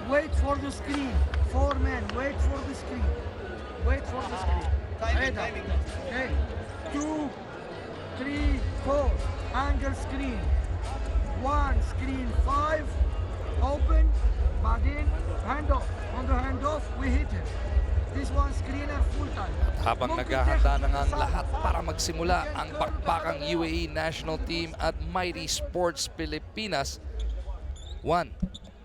Wait for the screen. 4 men, wait for the screen. Wait for the screen. Timing. Okay. 2, 3, 4. Angle screen. 1, screen 5. Open. Badin. Handoff. On the handoff, we hit it. This one screener full time. Habang naghahanda na nga ang lahat para magsimula ang bakbakang UAE national team at Mighty Sports Pilipinas. One,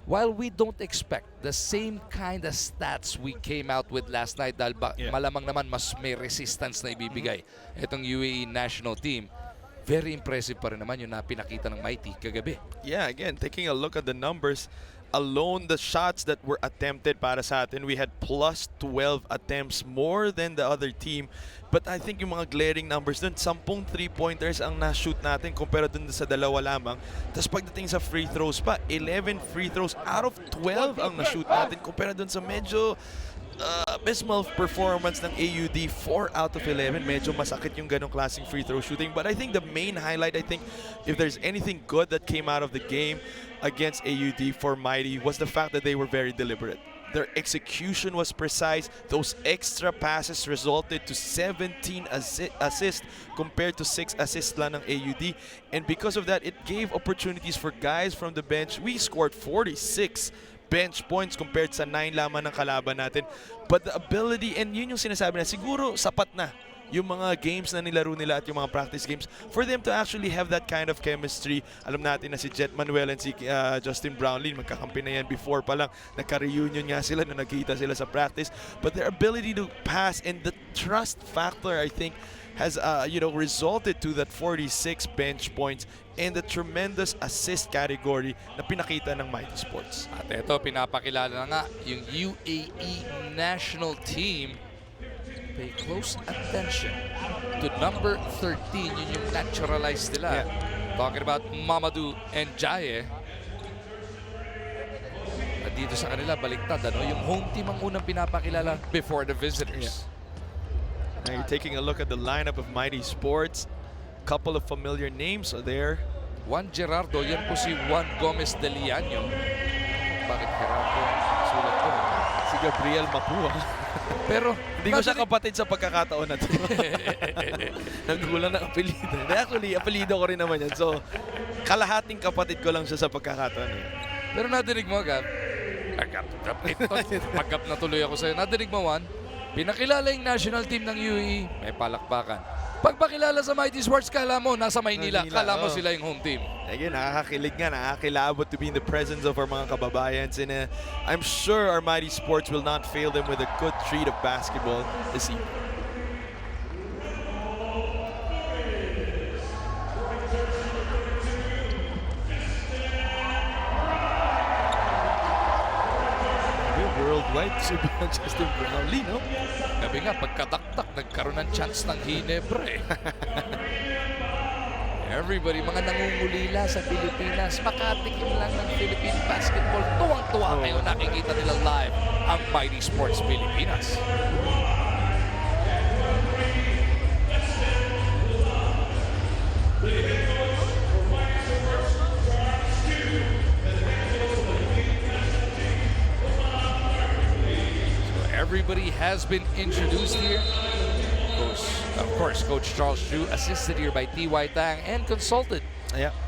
while we don't expect the same kind of stats we came out with last night dahil malamang naman mas may resistance na ibibigay itong UAE national team, very impressive pa rin naman yung napinakita ng Mighty kagabi. Yeah, again, taking a look at the numbers, alone the shots that were attempted para sa atin, we had plus 12 attempts more than the other team. But I think yung mga glaring numbers dun, 10 3-pointers ang na-shoot natin kumpara dun sa dalawa lamang. Tapos pagdating sa free throws pa, 11 free throws out of 12 ang na-shoot natin kumpara dun sa medyo abysmal performance ng AUD, 4 out of 11. Medyo masakit yung ganong klaseng free throw shooting. But I think the main highlight, I think, if there's anything good that came out of the game against AUD for Mighty, was the fact that they were very deliberate. Their execution was precise. Those extra passes resulted to 17 assists compared to 6 assists lang ng AUD. And because of that, it gave opportunities for guys from the bench. We scored 46 bench points compared sa 9 lamang ng kalaban natin. But the ability, and yun yung sinasabi na siguro sapat na yung mga games na nilaro nila at yung mga practice games for them to actually have that kind of chemistry. Alam natin na si Jet Manuel and si Justin Brownlee, magkakampi na yan before pa lang. Nagka-reunion nga sila na nagkita sila sa practice. But their ability to pass and the trust factor, I think, has resulted to that 46 bench points and the tremendous assist category na pinakita ng Mighty Sports. At ito, pinapakilala na nga yung UAE national team. Pay close attention to number 13. Yun yung naturalized nila. Yeah. Talking about Mamadou and Jaye. At dito sa kanila, baliktad. Yung home team ang unang pinapakilala before the visitors. Now you're taking a look at the lineup of Mighty Sports. Couple of familiar names are there. Juan Gerardo, yan po si Juan Gomez de Liaño. Bakit Gerardo? Sulat ko. Si Gabriel Mapua. Pero hindi ko siya kapatid sa pagkakataon na to. Nagkulang ng apelido. Actually, apelido ko rin naman yan. So, kalahating kapatid ko lang siya sa pagkakataon. Pero nadinig mo, Gab? Pagkap na tuloy ako sa'yo. Nadinig mo, Juan? Pinakilala yung national team ng UAE. May palakpakan. Pagpakilala sa Mighty Sports, kala mo nasa Maynila. Kala mo sila yung home team. Again, nakakakilig nga, nakakilabot to be in the presence of our mga kababayans. And I'm sure our Mighty Sports will not fail them with a good treat of basketball this evening. Worldwide, super Justin Brownlee, no? Gabi nga, pagkataktak, nagkaroon ng chance ng Ginebra eh. Everybody, mga nangungulila sa Pilipinas, makatikim lang ng Philippine basketball. Tuwang-tuwa kayo, nakikita nila live ang Mighty Sports Pilipinas. Everybody has been introduced here. Of course, Coach Charles Chu, assisted here by T.Y. Tang and consulted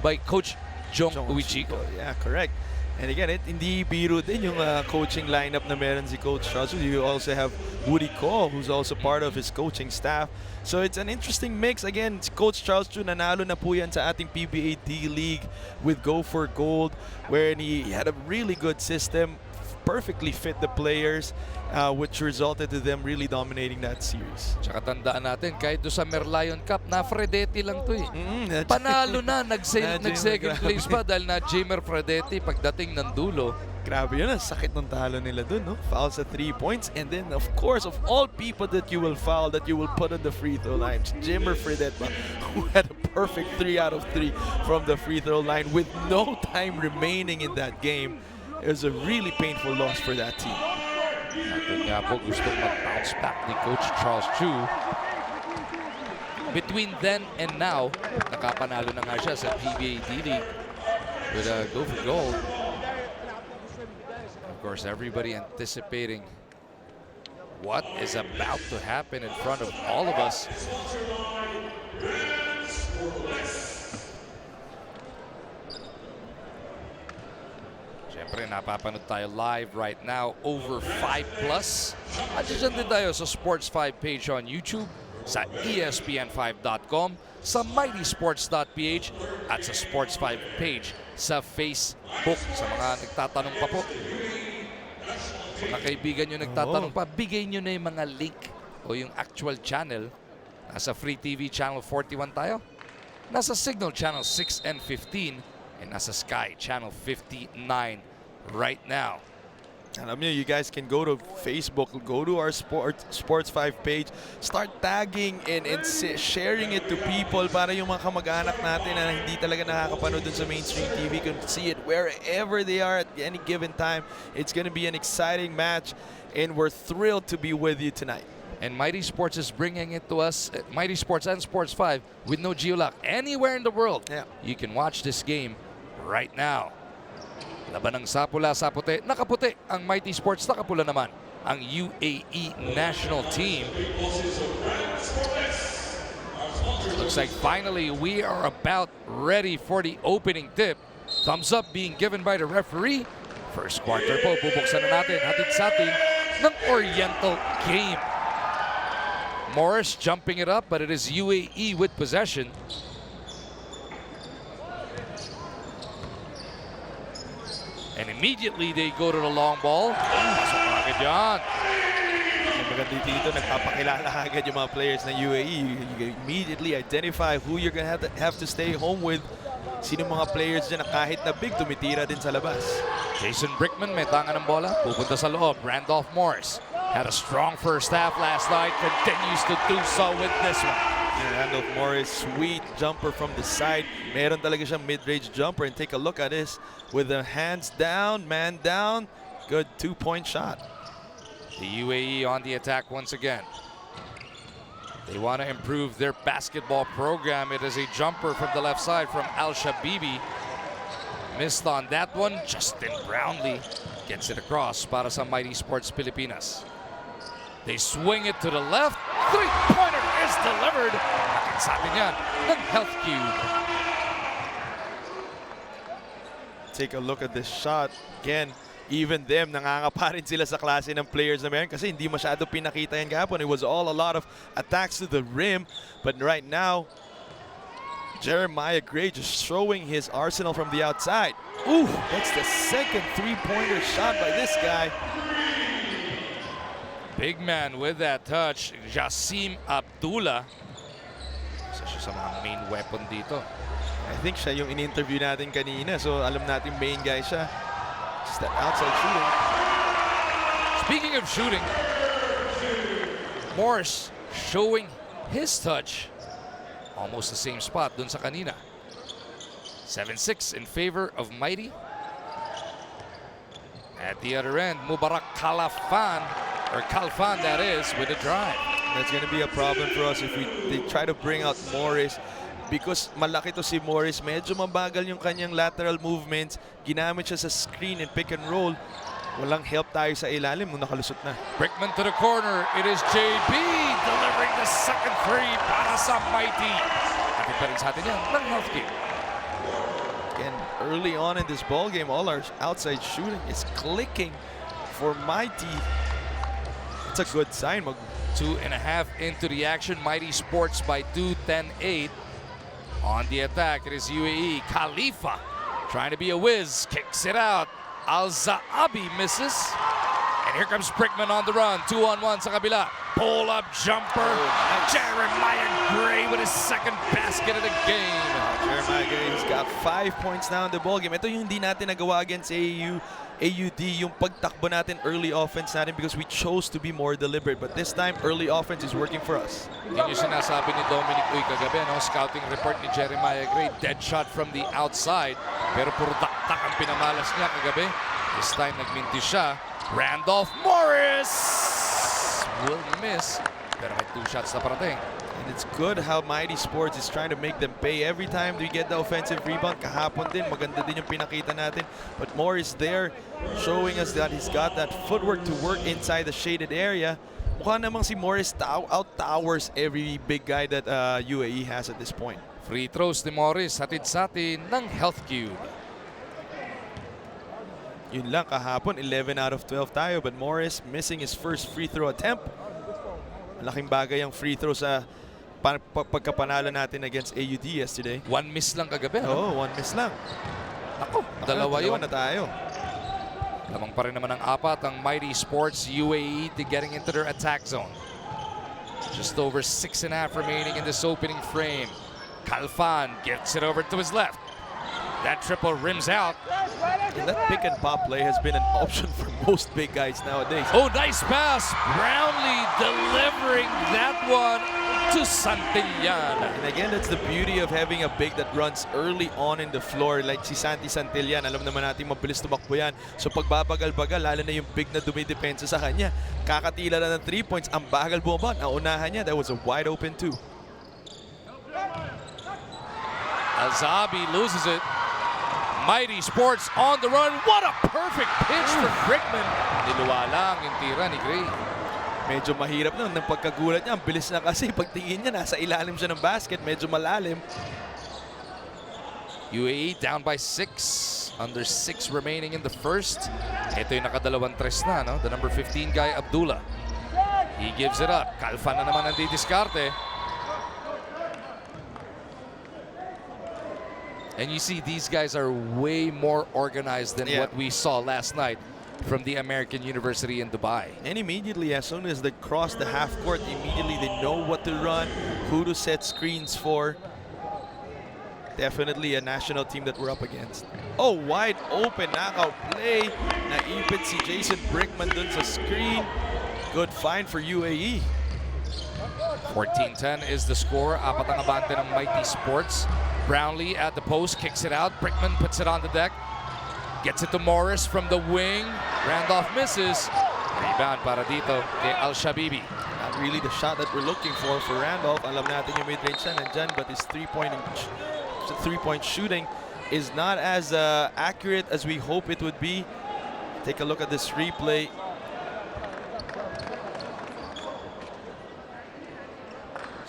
by Coach Jong Uichico. Yeah, correct. And again, hindi biro din yung coaching lineup na meron si Coach Charles Chu. You also have Woody Ko, who's also part of his coaching staff. So it's an interesting mix. Again, Coach Charles Chu, nanalo na po yan sa ating PBA D-League with Go for Gold, where he had a really good system, perfectly fit the players, which resulted to them really dominating that series. Tsaka tandaan natin, kahit doon sa Merlion Cup, na Fredetti lang to eh. Panalo na, nag-second place pa dahil na Jimmer Fredetti pagdating ng dulo. Grabe yun, ang sakit ng talo nila dun, no? Foul sa 3 points, and then of course, of all people that you will foul, that you will put on the free throw line, Jimmer Fredetti, who had a perfect 3 out of 3 from the free throw line with no time remaining in that game. It was a really painful loss for that team. Natin nga po gustong mag-bounce back ni Coach Charles Chu. Between then and now, nakapanalo na nga siya sa PBA D-League with a Go for Gold. Of course, everybody anticipating what is about to happen in front of all of us. Siyempre, napapanood tayo live right now over 5+. At dyan din tayo sa Sports 5 page on YouTube, sa ESPN5.com, sa MightySports.ph at sa Sports 5 page sa Facebook. Sa mga nagtatanong pa po, mga kaibigan nyo nagtatanong pa, bigay nyo na yung mga link o yung actual channel. Nasa Free TV Channel 41 tayo, nasa Signal Channel 6 and 15, and nasa Sky Channel 59 right now. Alam nyo, you guys can go to Facebook, go to our Sports 5 page, start tagging and sharing it to people para yung mga kamag-anak natin na hindi talaga nakakapanood dun sa mainstream TV can see it wherever they are at any given time. It's gonna be an exciting match, and we're thrilled to be with you tonight. And Mighty Sports is bringing it to us, Mighty Sports and Sports 5, with no geolock. Anywhere in the world, you can watch this game right now. Laban ng sapula sa puti, nakaputi ang Mighty Sports, nakapula naman ang UAE national team. Looks like finally we are about ready for the opening tip. Thumbs up being given by the referee. First quarter po, bubuksan na natin, hatid sa atin ng Oriental game. Morris jumping it up, but it is UAE with possession. And immediately they go to the long ball. Pasok na agad yan. Yung maganda dito, nagpapakilala agad yung mga players ng UAE. You immediately identify who you're gonna have to stay home with. Sino mga players dyan na kahit na big, tumitira din sa labas. Jason Brickman may tangan ng bola. Pupunta sa loob. Randolph Morris had a strong first half last night. Continues to do so with this one. Randolph Morris, sweet jumper from the side. Meron talaga siyang mid-range jumper, and take a look at this. With the hands down, man down. Good 2-point shot. The UAE on the attack once again. They want to improve their basketball program. It is a jumper from the left side from Al-Shabibi. Missed on that one. Justin Brownlee gets it across para sa Mighty Sports Pilipinas. They swing it to the left. Three-pointer is delivered. Hatid sa atin yan ng Health Cube. Take a look at this shot. Again, even them, nangangapa rin sila sa klase ng players na meron kasi hindi masyado pinakita yan kahapon. It was all a lot of attacks to the rim. But right now, Jeremiah Gray just showing his arsenal from the outside. Ooh, that's the second three-pointer shot by this guy. Big man with that touch, Jassim Abdullah. Isa siya sa mga main weapon dito. I think siya yung in-interview natin kanina, so alam natin main guy siya. Just that outside shooting. Speaking of shooting, Morris showing his touch. Almost the same spot dun sa kanina. 7-6 in favor of Mighty. At the other end, Mubarak Kalfan, that is, with a drive. That's going to be a problem for us if they try to bring out Morris, because malaki to si Morris. Medyo mabagal yung kanyang lateral movements. Ginamit siya sa screen and pick and roll. Walang help tayo sa ilalim nung nakalusot na. Brickman to the corner. It is JB delivering the second three para sa Mighty. At pa rin sa atin yan ng Health Cube. Again, early on in this ball game, all our outside shooting is clicking for Mighty. It's a good sign. 2.5 into the action. Mighty Sports by 2, 10-8. On the attack, it is UAE. Khalifa trying to be a whiz. Kicks it out. Al-Zaabi misses. And here comes Brickman on the run. 2-on-1 sa kabila. Pull-up jumper. Jeremiah Gray with his second basket of the game. Jeremiah Gray has got 5 points now in the ball game. Ito yung hindi natin nagawa against AUD, yung pagtakbo natin early offense natin because we chose to be more deliberate. But this time, early offense is working for us. Yun yung sinasabi ni Dominic Uy kagabi, no? Scouting report ni Jeremiah Gray. Dead shot from the outside. Pero puro daktak ang pinamalas niya kagabi. This time, nagminti siya. Randolph Morris will miss. Pero may 2 shots na parating. And it's good how Mighty Sports is trying to make them pay every time they get the offensive rebound. Kahapon din, maganda din yung pinakita natin. But Morris there showing us that he's got that footwork to work inside the shaded area. Mukha namang si Morris out-towers every big guy that UAE has at this point. Free throws ni Morris, hatid sa atin ng Health Cube. Yun lang kahapon, 11 out of 12 tayo. But Morris missing his first free throw attempt. Malaking bagay ang free throw sa pagkapanalo natin against AUD yesterday. One miss lang kagabi. Oo, one miss lang. Ako, dalawa yun. na tayo. Lamang pa rin naman ang apat ang Mighty Sports UAE to getting into their attack zone. Just over 6.5 remaining in this opening frame. Kalfan gets it over to his left. That triple rims out. And that pick and pop play has been an option for most big guys nowadays. Oh, nice pass. Brownlee delivering that one to Santillan. And again, that's the beauty of having a big that runs early on in the floor like si Santi Santillan. Alam naman natin mabilis tumakbo yan. So pagbabagal-bagal, lalo na yung big na dumidepensa sa kanya. Kakatila na ng 3 points, ang bagal bumaba. Naunahan niya, that was a wide open 2. Azabi loses it. Mighty Sports on the run. What a perfect pitch for Brickman. Niluwa lang yung tira ni Gray. Medyo mahirap nun. Nang pagkagulat niya, ang bilis na kasi. Pagtingin niya, nasa ilalim siya ng basket. Medyo malalim. UAE down by 6. Under 6 remaining in the first. Ito yung nakadalawang tres na, no? The number 15 guy, Abdullah. He gives it up. Kalfan na naman ang didiskarte. And you see these guys are way more organized than what we saw last night from the American University in Dubai. And immediately, as soon as they cross the half court, immediately they know what to run, who to set screens for. Definitely a national team that we're up against. Oh, wide open knockout play. Naipit si Jason Brickman dun sa screen. Good find for UAE. 14-10 is the score. Apat ang abante ng Mighty Sports. Brownlee at the post, kicks it out. Brickman puts it on the deck. Gets it to Morris from the wing. Randolph misses. Rebound para dito kay Al-Shabibi. Not really the shot that we're looking for Randolph. Alam natin yung mid-range siya nandyan, but his three-point shooting is not as accurate as we hope it would be. Take a look at this replay.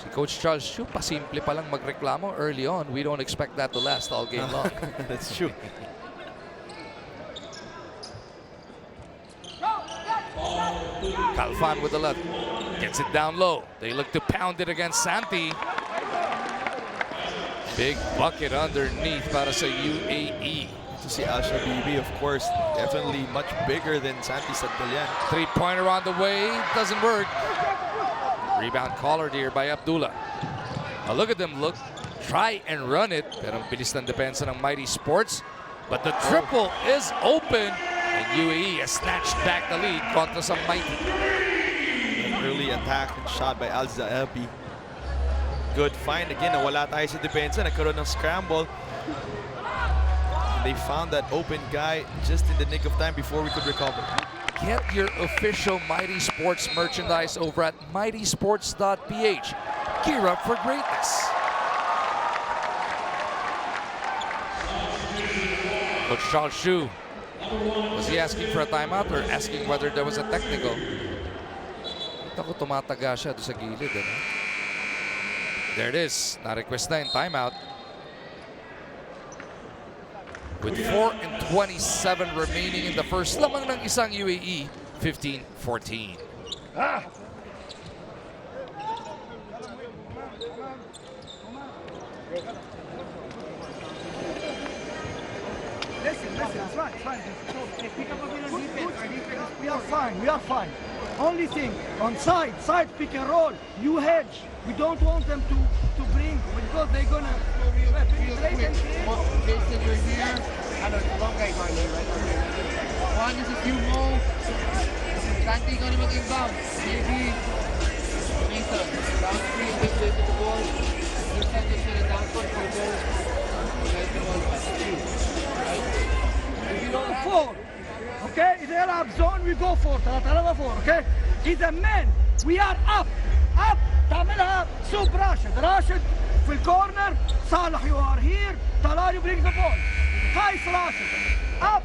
Coach Charles Chu, pasimple pa lang magreklamo early on. We don't expect that to last all game long. That's true. Kalfan with the left. Gets it down low. They look to pound it against Santi. Big bucket underneath para sa UAE. To see Al-Shabibi, of course, definitely much bigger than Santi Santillan. Three-pointer on the way. Doesn't work. Rebound collared here by Abdullah. Now look at them try and run it. Pero ang bilis ng depensa ng Mighty Sports. But the triple is open. And UAE has snatched back the lead kontra sa Mighty. An early attack and shot by Al-Zahabi. Good find again. Nawala tayo sa depensa. Nagkaroon ng scramble. And they found that open guy just in the nick of time before we could recover. Get your official Mighty Sports merchandise over at mightysports.ph. Gear up for greatness. Coach Charles Chu, was he asking for a timeout or asking whether there was a technical? Ito ko tumataga siya doon sa gilid. Ano? There it is. Na-request na yung timeout. With 4:27 remaining in the first, lamang ng isang UAE, 15-14. Listen, it's fine. We are fine. Only thing, on side pick and roll, you hedge. We don't want them to bring, because they're gonna penetrate and Jason, you're here. I know, long guys are here, right? One, this is you, Mo. Santi gonna make inbound. Maybe Mason. Down three, big play to the ball. You send this to the down court for goal. You guys can all shoot. Right? If you don't have... four. Okay? If they're up zone, we go for. Tara four, okay? It's a man. We are up. تعملها سوب راشد في الكورنر. صالح you are here. Talal brings the ball. قيس راشد up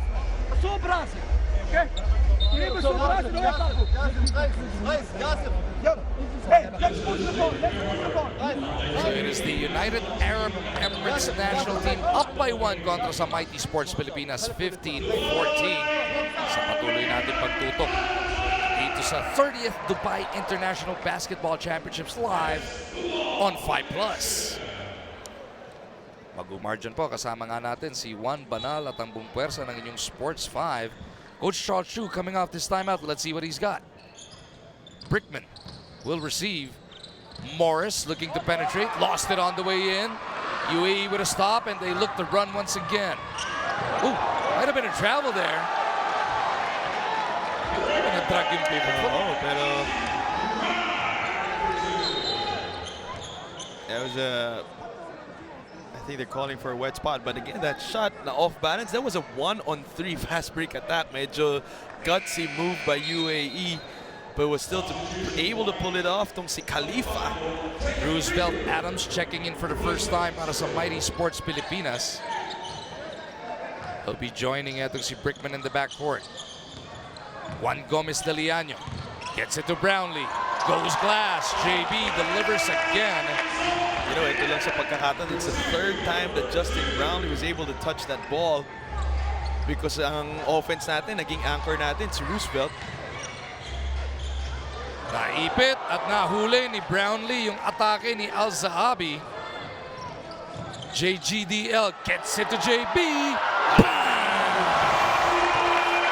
سوب راشد. Okay. يجيب سوب راشد ويطلقوا. يلا. Hey, let's push the ball. Let's push the ball. So it is the United Arab Emirates national team up by 1 kontra sa Mighty Sports Pilipinas 15-14 sa patuloy natin pagtutok dito sa 30th Dubai International Basketball Championships live on 5+. Mag-umargin po kasama nga natin si Juan Banal at ang buong puwersa ng inyong Sports 5. Coach Charles Chu coming off this timeout. Let's see what he's got. Brickman will receive. Morris looking to penetrate, lost it on the way in. UAE with a stop and they look to run once again. Ooh, might have been a travel there. Nag-drag yung paper foot. Oo, pero that was I think they're calling for a wet spot. But again, that shot na off balance, that was a 1-on-3 fast break attack. Medyo gutsy move by UAE. But was still able to pull it off tong si Khalifa. Roosevelt Adams checking in for the first time para sa Mighty Sports Pilipinas. He'll be joining itong si Brickman in the backcourt. Juan Gomez de Liaño gets it to Brownlee. Goes glass. JB delivers again. You know, ito lang sa pagkakataon, it's the third time that Justin Brownlee was able to touch that ball because ang offense natin, naging anchor natin si Roosevelt. Naipit at nahuli ni Brownlee yung atake ni Al-Zahabi. JGDL gets it to JB.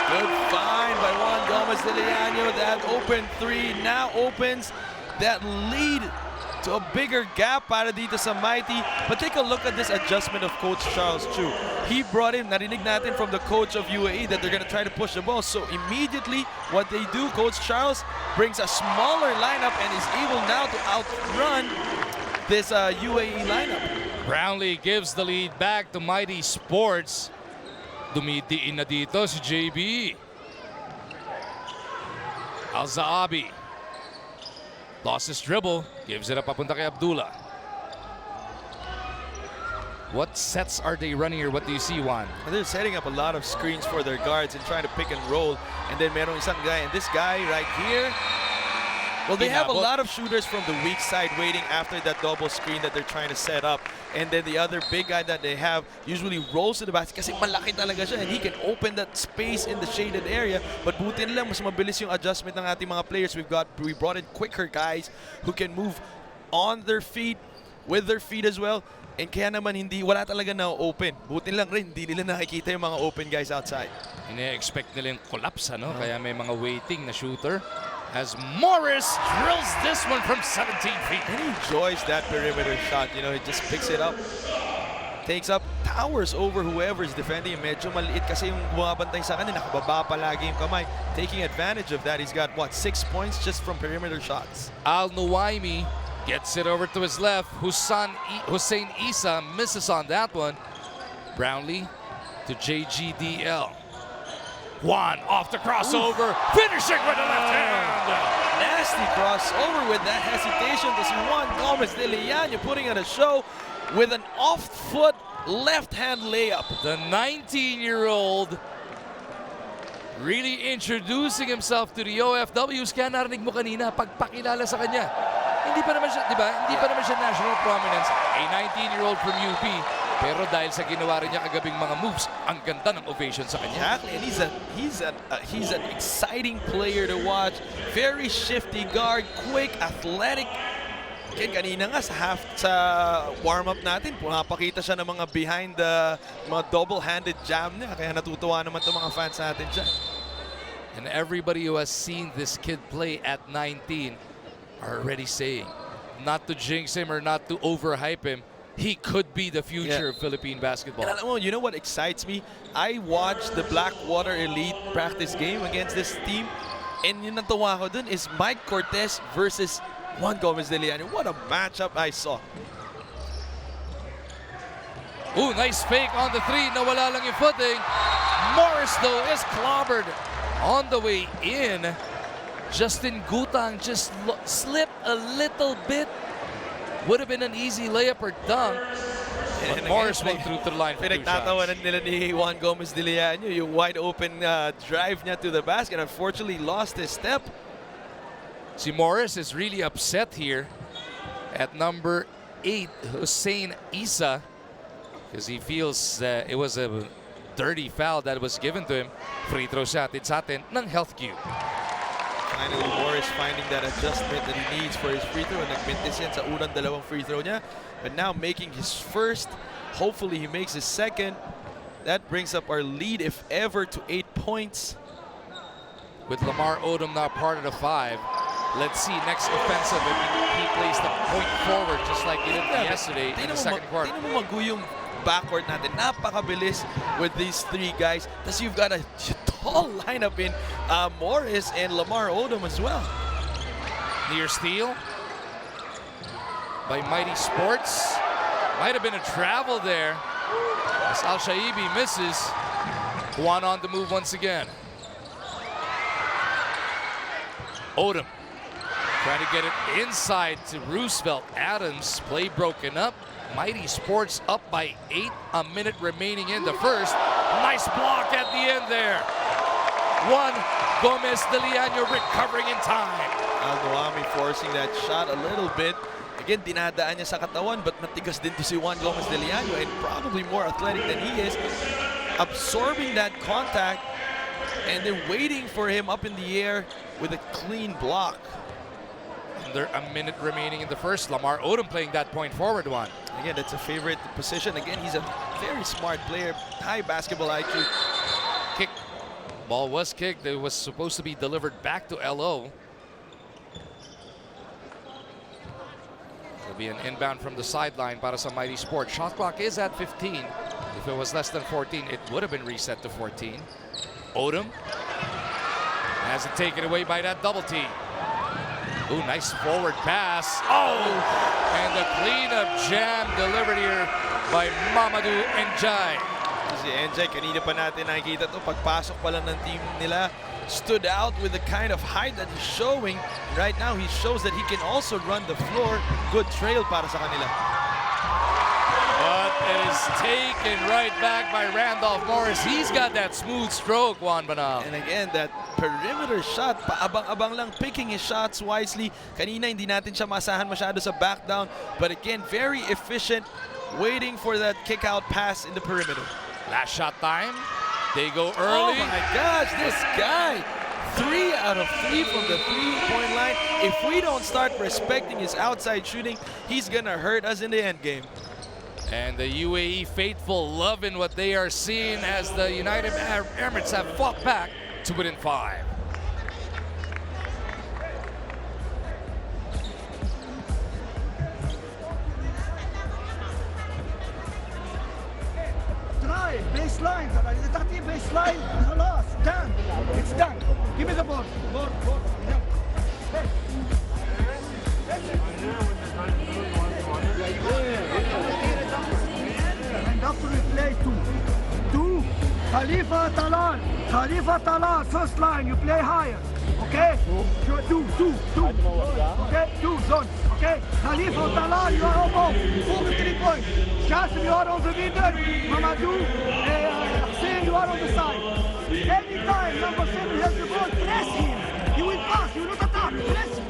Good find by Juan Gomez de Liaño. That open three now opens that lead to a bigger gap para dito sa Mighty. But take a look at this adjustment of Coach Charles Chu. He brought in, narinig natin from the coach of UAE that they're going to try to push the ball. So immediately what they do, Coach Charles brings a smaller lineup and is able now to outrun this UAE lineup. Brownlee gives the lead back to Mighty Sports. Dumidiin na dito si JB. Al-Zaabi lost his dribble, gives it up papunta kay Abdullah. What sets are they running here? What do you see, Juan? They're setting up a lot of screens for their guards and trying to pick and roll. And then merong isang guy, and this guy right here, well, they have a lot of shooters from the weak side waiting after that double screen that they're trying to set up. And then the other big guy that they have usually rolls to the basket kasi malaki talaga siya and he can open that space in the shaded area. But buti lang, mas mabilis yung adjustment ng ating mga players. We brought in quicker guys who can move on their feet, with their feet as well. And kaya naman wala talaga na open. Buti lang rin, hindi nila nakikita yung mga open guys outside. Ine-expect nila yung collapse, ano? Kaya may mga waiting na shooter. As Morris drills this one from 17 feet. And he enjoys that perimeter shot. You know, he just picks it up, takes up, towers over whoever's defending. Medyo maliit kasi yung bumabantay sa kanya, nakababa palagi yung kamay. Taking advantage of that, he's got, what, 6 points just from perimeter shots. Al-Nuwaimi gets it over to his left. Hussein Isa misses on that one. Brownlee to JGDL. Juan off the crossover, finishing with the left hand. Nasty crossover with that hesitation to see Juan Gomez de Liaño putting on a show with an off-foot left-hand layup. The 19-year-old really introducing himself to the OFWs. Kaya narinig mo kanina, pagpakilala sa kanya. Hindi pa naman siya, di ba? Hindi pa naman siya national prominence. A 19-year-old from UP. Pero dahil sa ginawa rin niya kagabing mga moves, ang ganda ng ovation sa kanya. Exactly, and he's an exciting player to watch. Very shifty guard, quick, athletic. Kanina nga sa warm-up natin, pumapakita siya ng mga behind the mga double-handed jam niya. Kaya natutuwa naman itong mga fans natin dyan. And everybody who has seen this kid play at 19 are already saying, not to jinx him or not to overhype him, he could be the future of Philippine basketball. And alam mo, you know what excites me? I watched the Blackwater Elite practice game against this team, and yung natuwa ko dun is Mike Cortez versus Juan Gomez de Liaño. What a matchup I saw. Ooh, nice fake on the three. Nawala lang yung footing. Morris, though, is clobbered on the way in. Justin Gutang just slipped a little bit. Would have been an easy layup or dunk. But And Morris again, went through to the line for 2 shots. Pinagtatawanan nila ni Juan Gomez de Leaño yung wide open drive niya to the basket. Unfortunately, lost his step. See, Morris is really upset here at number 8, Hussein Isa, because he feels it was a dirty foul that was given to him. Free throw shot sa atin ng Health Cube. Finally, Morris finding that adjustment that he needs for his free throw. Nagmintis yan sa unang dalawang free throw niya. But now making his first. Hopefully, he makes his second. That brings up our lead, if ever, to 8 points. With Lamar Odom now part of the 5. Let's see next offensive if he plays the point forward just like he did yesterday in the second quarter. Tingnan mo maguyong backcourt natin. Napakabilis with these 3 guys. Tapos you've got a tall lineup in Morris and Lamar Odom as well. Near steal by Mighty Sports. Might have been a travel there as Al-Shaibi misses. Juan on the move once again. Odom trying to get it inside to Roosevelt. Adams, play broken up. Mighty Sports up by 8. A minute remaining in the first. Nice block at the end there. Juan Gomez de Leaño recovering in time. Al-Nuami forcing that shot a little bit. Again, dinadaan niya sa katawan, but matigas din to si Juan Gomez de Leaño and probably more athletic than he is. Absorbing that contact and then waiting for him up in the air with a clean block. Under a minute remaining in the first. Lamar Odom playing that point forward one. Again, that's a favorite position. Again, he's a very smart player, high basketball IQ. Kick. Ball was kicked. It was supposed to be delivered back to LO. It'll be an inbound from the sideline para sa Mighty Sports. Shot clock is at 15. If it was less than 14, it would have been reset to 14. Odom has it taken away by that double team. Ooh, nice forward pass. Oh! And the cleanup jam delivered here by Mamadou Njai. Si Njai, kanina pa natin nakikita to. Pagpasok pa lang ng team nila, stood out with the kind of height that he's showing. Right now, he shows that he can also run the floor. Good trail para sa kanila. But it is taken right back by Randolph Morris. He's got that smooth stroke, Juan Banal. And again, that perimeter shot, paabang-abang lang, picking his shots wisely. Kanina hindi natin siya masahan masyado sa back down. But again, very efficient, waiting for that kick-out pass in the perimeter. Last shot time. They go early. Oh my gosh, this guy. 3 out of 3 from the three-point line. If we don't start respecting his outside shooting, he's gonna hurt us in the end game. And the UAE faithful loving what they are seeing as the United Arab Emirates have fought back to within 5. Try baseline. Tati baseline. خلاص done. It's done. Give me the ball. Ball. Hey. And up to replay 2. Khalifa Talal, first line, you play higher. Okay? 2. Okay? 2 zone. Okay? Khalifa Talal, you are above. Over 3 points. Jasmine, you are on the middle. Mamadou, Hussein, you are on the side. Anytime number 7 has the ball, press him. He will pass, he will not attack. Press him.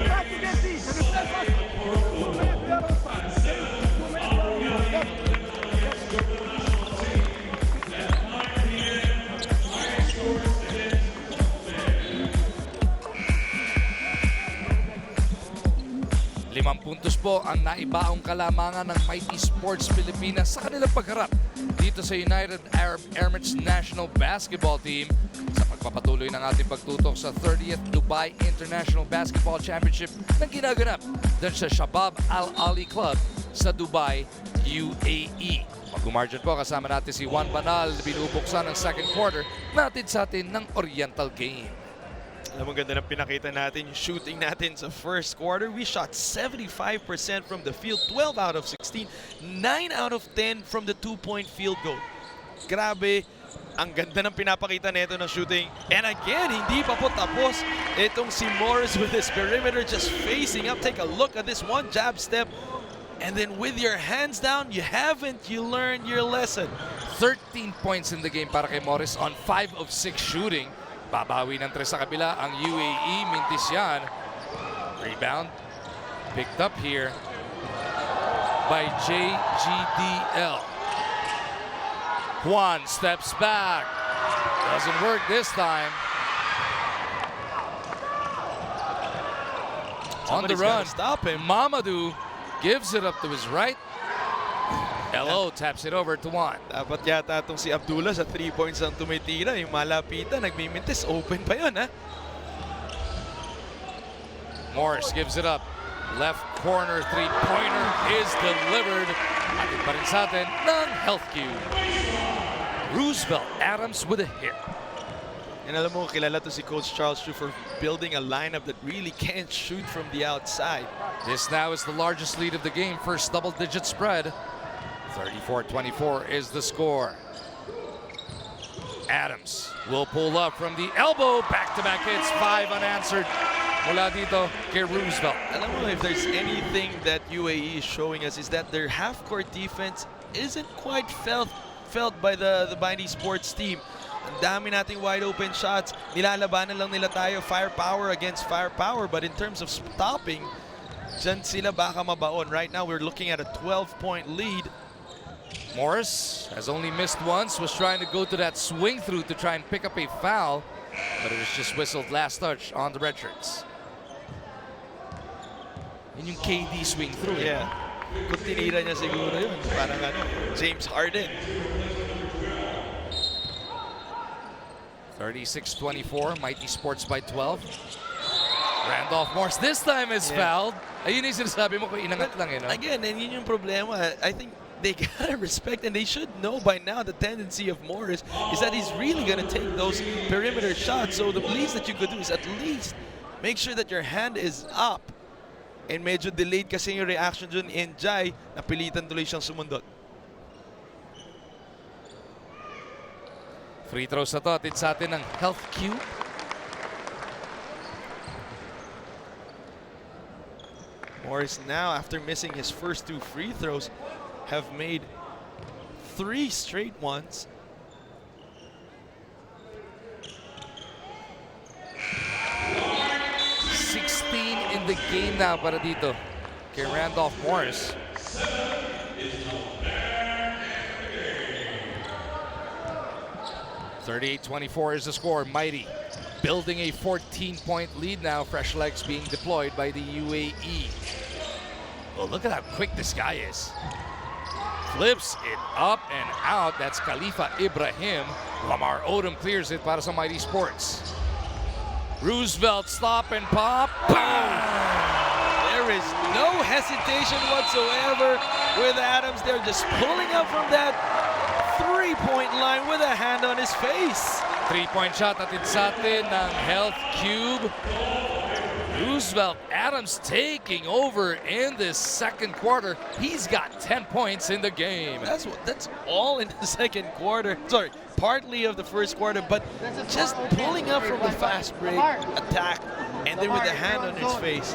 Try to get this. And the play fast. 2 minutes, we are on side. 2 minutes, Limang puntos po ang naibaong kalamangan ng Mighty Sports Pilipinas sa kanilang pagharap dito sa United Arab Emirates National Basketball Team sa pagpapatuloy ng ating pagtutok sa 30th Dubai International Basketball Championship na ginaganap dun sa Shabab Al Ali Club sa Dubai, UAE. Mag-umargin po kasama natin si Juan Banal, binubuksan ng second quarter natin sa atin ng Oriental Game. Alam mo, ganda ng pinakita natin, yung shooting natin sa first quarter. We shot 75% from the field, 12 out of 16, 9 out of 10 from the 2-point field goal. Grabe Ang ganda ng pinapakita nito ng shooting. And again, hindi pa po tapos. Itong si Morris with his perimeter just facing up. Take a look at this one jab step. And then with your hands down, you learned your lesson. 13 points in the game para kay Morris on 5 of 6 shooting. Babawi ng 3 sa kabila ang UAE. Mintis yan. Rebound. Picked up here by JGDL. Juan steps back. Doesn't work this time. On the Somebody's run. gotta stop him. Mamadou gives it up to his right. LO taps it over to Juan. Dapat yata itong si Abdullah sa 3 points ang tumitira. Yung malapitan, nagmimintis. Open pa yun, ha? Morris gives it up. Left corner three-pointer is delivered. Atin pa rin sa atin ng Health Cube. Roosevelt Adams with a hit. And alam mo, kilala to si Coach Charles Chu for building a lineup that really can't shoot from the outside. This now is the largest lead of the game. First double-digit spread. 34-24 is the score. Adams will pull up from the elbow. Back-to-back hits, 5 unanswered. Mula dito kay Roosevelt. Alam mo, if there's anything that UAE is showing us is that their half-court defense isn't quite felt by the Mighty Sports team. Ang dami nating wide open shots. Nilalabanan lang nila tayo firepower against firepower. But in terms of stopping, dyan sila baka mabaon. Right now, we're looking at a 12-point lead. Morris has only missed once, was trying to go to that swing through to try and pick up a foul. But it was just whistled last touch on the red shirts. Yun yung KD swing through. Yeah. Kung tinira niya siguro yun. Parang James Harden. 36-24, Mighty Sports by 12. Randolph Morris this time is fouled. Ayun yung sinasabi mo kung inangat lang, no? Again, and yun yung problema. I think they gotta respect, and they should know by now the tendency of Morris is that he's really gonna take those perimeter shots. So the least that you could do is at least make sure that your hand is up. And medyo delayed kasi yung reaction dun in Jai, napilitan tuloy siyang sumundot. Free throws na to. Atin sa atin ng Health Cube. Morris now, after missing his first 2 free throws, have made 3 straight ones. In the game now para dito kay Randolph Morris. (38-24) is the score. Mighty building a 14-point lead now. Fresh legs being deployed by the UAE. Well, look at how quick this guy is. Flips it up and out. That's Khalifa Ibrahim. Lamar Odom clears it para sa Mighty Sports. Roosevelt stop and pop. Boom! There is no hesitation whatsoever with Adams. They're just pulling up from that 3-point line with a hand on his face. 3-point shot atin sa atin ng Health Cube. Roosevelt Adams taking over in this second quarter. He's got 10 points in the game. That's all in the second quarter. Sorry, partly of the first quarter, but just pulling up from the fast break attack and then with the hand on his face.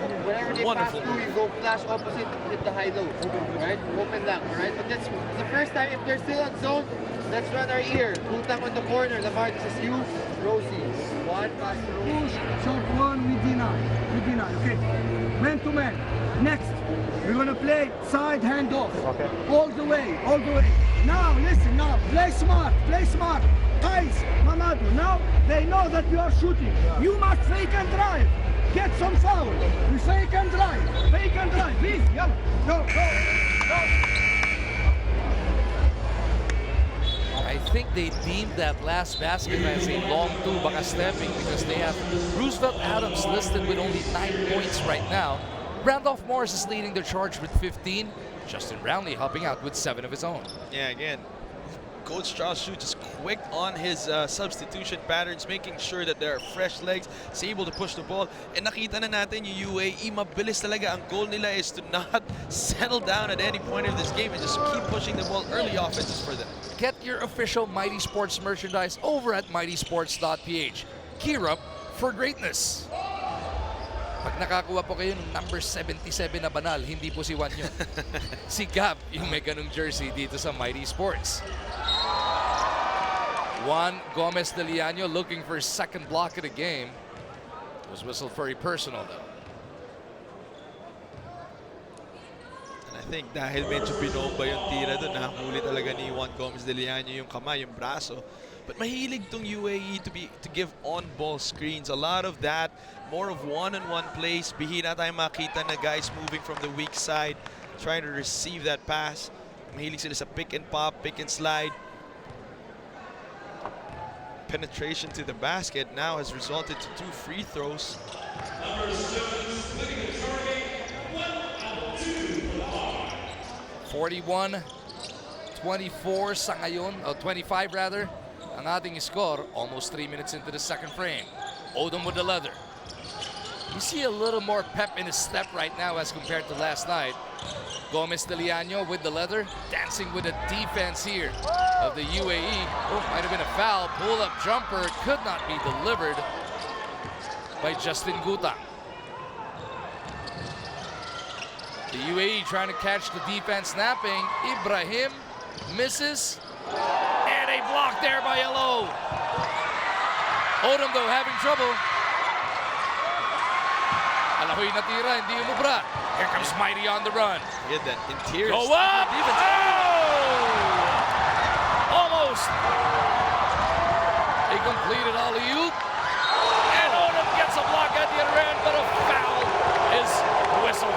Wonderful. You go flash opposite with the high low, right? Open that, right? But that's the first time. If they're still on zone, let's run our ear. Putang on the corner. Lamar, this is you. Rosie. One pass to Rosie. Push, shot one, we deny. Okay. Man to man. Next, we're gonna play side handoff. Okay. All the way. Now, listen, play smart. Guys, Mamadou, now they know that you are shooting. You must fake and drive. Get some foul. You fake and drive. Please, yalla. Go. I think they deemed that last basket as a long two, baka stepping, because they have Roosevelt Adams listed with only 9 points right now. Randolph Morris is leading the charge with 15. Justin Brownlee helping out with 7 of his own. Yeah, again, Coach Charles Shu just quick on his substitution patterns, making sure that there are fresh legs. He's able to push the ball. And nakita na natin yung UAE, mabilis talaga. Ang goal nila is to not settle down at any point of this game and just keep pushing the ball. Early offenses for them. Get your official Mighty Sports merchandise over at mightysports.ph. Gear up for greatness. Pag nakakuha po kayo ng number 77 na banal, hindi po si Juan yun. Si Gab yung may ganung jersey dito sa Mighty Sports. Juan Gomez de Liano looking for his second block of the game. It was whistled very personal though. And I think dahil medyo binomba yung tira doon, nahuli talaga ni Juan Gomez de Liano yung kamay, yung braso. But mahilig tong UAE to give on-ball screens. A lot of that, more of one-on-one plays. Bihira tayong makita na guys moving from the weak side, trying to receive that pass. Mahilig sila sa pick and pop, pick and slide. Penetration to the basket now has resulted to 2 free throws. 41-24 sa ngayon, o 25 rather. Ang ating score, almost 3 minutes into the second frame. Odom with the leather. You see a little more pep in his step right now as compared to last night. Gomez de Liano with the leather, dancing with the defense here of the UAE. Oh, might have been a foul. Pull-up jumper could not be delivered by Justin Gutang. The UAE trying to catch the defense snapping. Ibrahim misses. And a block there by Yellow. Odom though having trouble. Alahoy na tira, hindi umubra. Here comes Mighty on the run. Yeah, that interior. Go up! Oh! Almost. A completed alley-oop. And Odom gets a block at the other end, but a foul is whistled.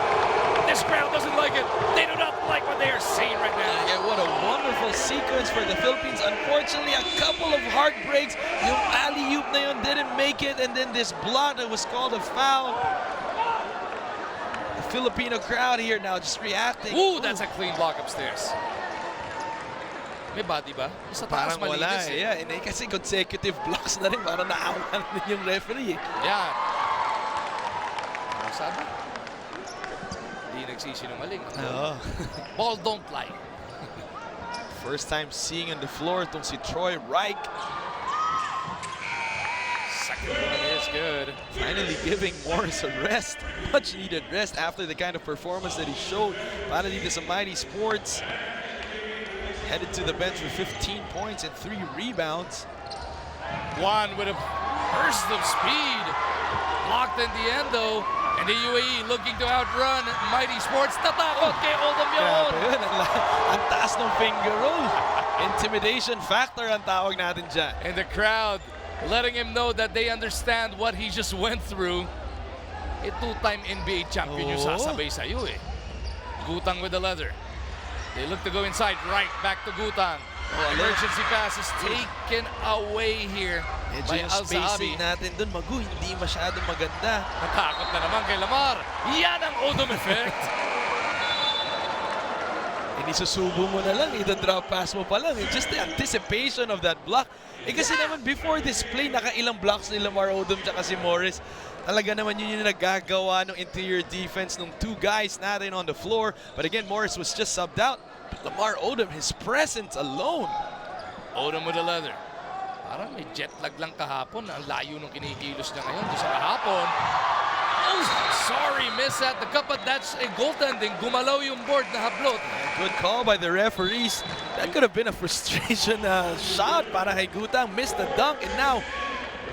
This crowd doesn't like it. They do not like what they are seeing right now. Yeah, what a wonderful sequence for the Philippines. Unfortunately, a couple of heartbreaks. Yung alley-oop na yun didn't make it, and then this block that was called a foul. The Filipino crowd here now just reacting. Ooh, that's a clean block upstairs. May body ba? Sa taas Parang wala malinis eh. Yeah, and kasi consecutive blocks na rin. Parang naawa na rin yung referee eh. Yeah. Ano sabi? Hindi nagsisinungaling. Oo. Ball don't lie. First time seeing on the floor itong si Troy Reich. Second one is good. Finally giving Morris a rest. Much needed rest after the kind of performance that he showed. Para dito sa Mighty Sports. Headed to the bench with 15 points and 3 rebounds. Juan with a burst of speed. Blocked in the end though. And the UAE looking to outrun Mighty Sports. Natakot kay Odom yun. Grabe yun. Ang taas ng finger roll. Intimidation factor ang tawag natin dyan. And the crowd letting him know that they understand what he just went through. A 2-time NBA champion yung sasabay sa'yo eh. Gutang with the leather. They look to go inside, right back to Gutang. Emergency pass is taken away here by Medyo yung Al-Zahabi. spacing natin dun, Magu, hindi masyadong maganda. Natakot na naman kay Lamar. Yan ang Odom effect. Hindi susubo mo na lang, ida-drop pass mo pa lang. Just the anticipation of that block. Eh kasi naman before this play, nakailang blocks ni Lamar Odom tsaka si Morris. Talaga naman yun yung nagagawa ng interior defense ng 2 guys natin on the floor. But again, Morris was just subbed out. But Lamar Odom, his presence alone. Odom with the leather. Parang may jet lag lang kahapon. Ang layo nung kinikilos niya ngayon. Doon sa kahapon. Oh, sorry, miss at the cup, but that's a goaltending. Gumalaw yung board na hablot. Good call by the referees. That could have been a frustration shot para kay Gutang. Missed the dunk and now,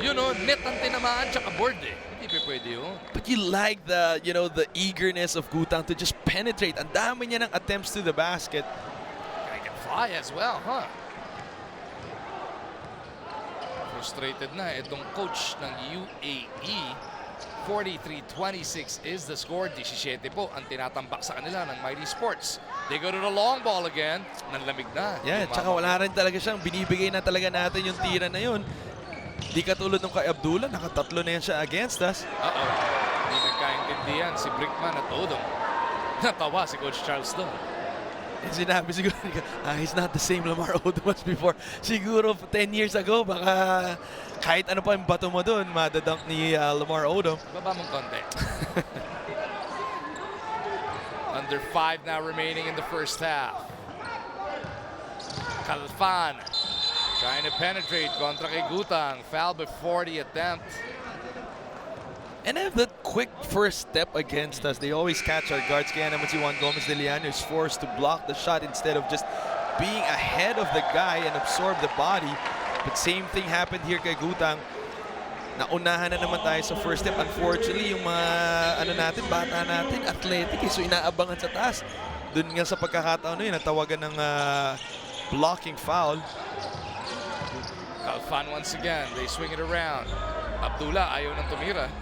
You know, net ang tinamaan tsaka board eh. Hindi pa pwede yun. but you like the, you know, the eagerness of Gutang to just penetrate. Ang dami niya ng attempts to the basket. Guy can fly as well, huh? Frustrated na itong coach ng UAE. 43-26 is the score. 17 po ang tinatambak sa kanila ng Mighty Sports. They go to the long ball again. Nanlamig na. Yeah, tsaka wala rin talaga siyang binibigay na talaga natin yung tira na yun. Di katulad nung kay Abdullah, nakatatlo na yan siya against us. Hindi nagkaintindihan si Brickman at Odom. Natawa si Coach Charles doon. Sinabi siguro, he's not the same Lamar Odom as before. Siguro 10 years ago, baka kahit ano pa yung bato mo doon, madadunk ni Lamar Odom. Baba mong konti. Under 5 now remaining in the first half. Calfan trying to penetrate kontra kay Gutang. Foul before the attempt. And they have that quick first step against us. They always catch our guards. Kaya naman si Juan Gomez de Liano is forced to block the shot instead of just being ahead of the guy and absorb the body. But same thing happened here kay Gutang. Naunahan na naman tayo sa first step. Unfortunately, yung mga bata natin, athletic. So inaabangan sa taas. Doon nga sa pagkakataon na yun, natawagan ng blocking foul. Calfan once again. They swing it around. Abdullah ayaw ng tumira.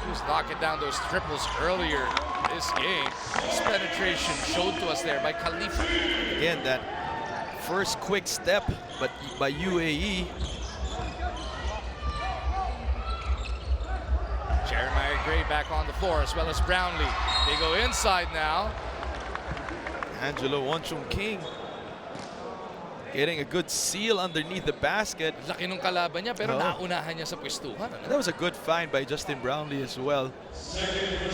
He was knocking down those triples earlier this game. This penetration showed to us there by Khalifa. Again, that first quick step but by UAE. Jeremiah Gray back on the floor as well as Brownlee. They go inside now. Angelo Wonchung King getting a good seal underneath the basket. Laki nung kalaban niya pero naunahan niya sa pwestuhan. And that was a good find by Justin Brownlee as well.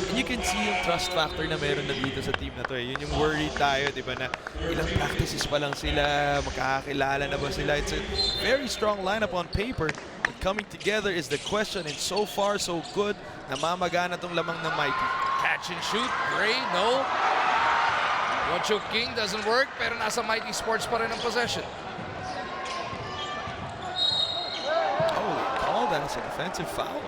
And you can see yung trust factor na meron na dito sa team na to. Yun yung worry tayo, di ba, na ilang practices pa lang sila, magkakakilala na ba sila. It's a very strong lineup on paper. And coming together is the question, and so far so good. Namamagana tong lamang ng Mighty. Catch and shoot. Gray, no. Wonchung King doesn't work pero nasa Mighty Sports pa rin ang possession. Oh, called that as an offensive foul.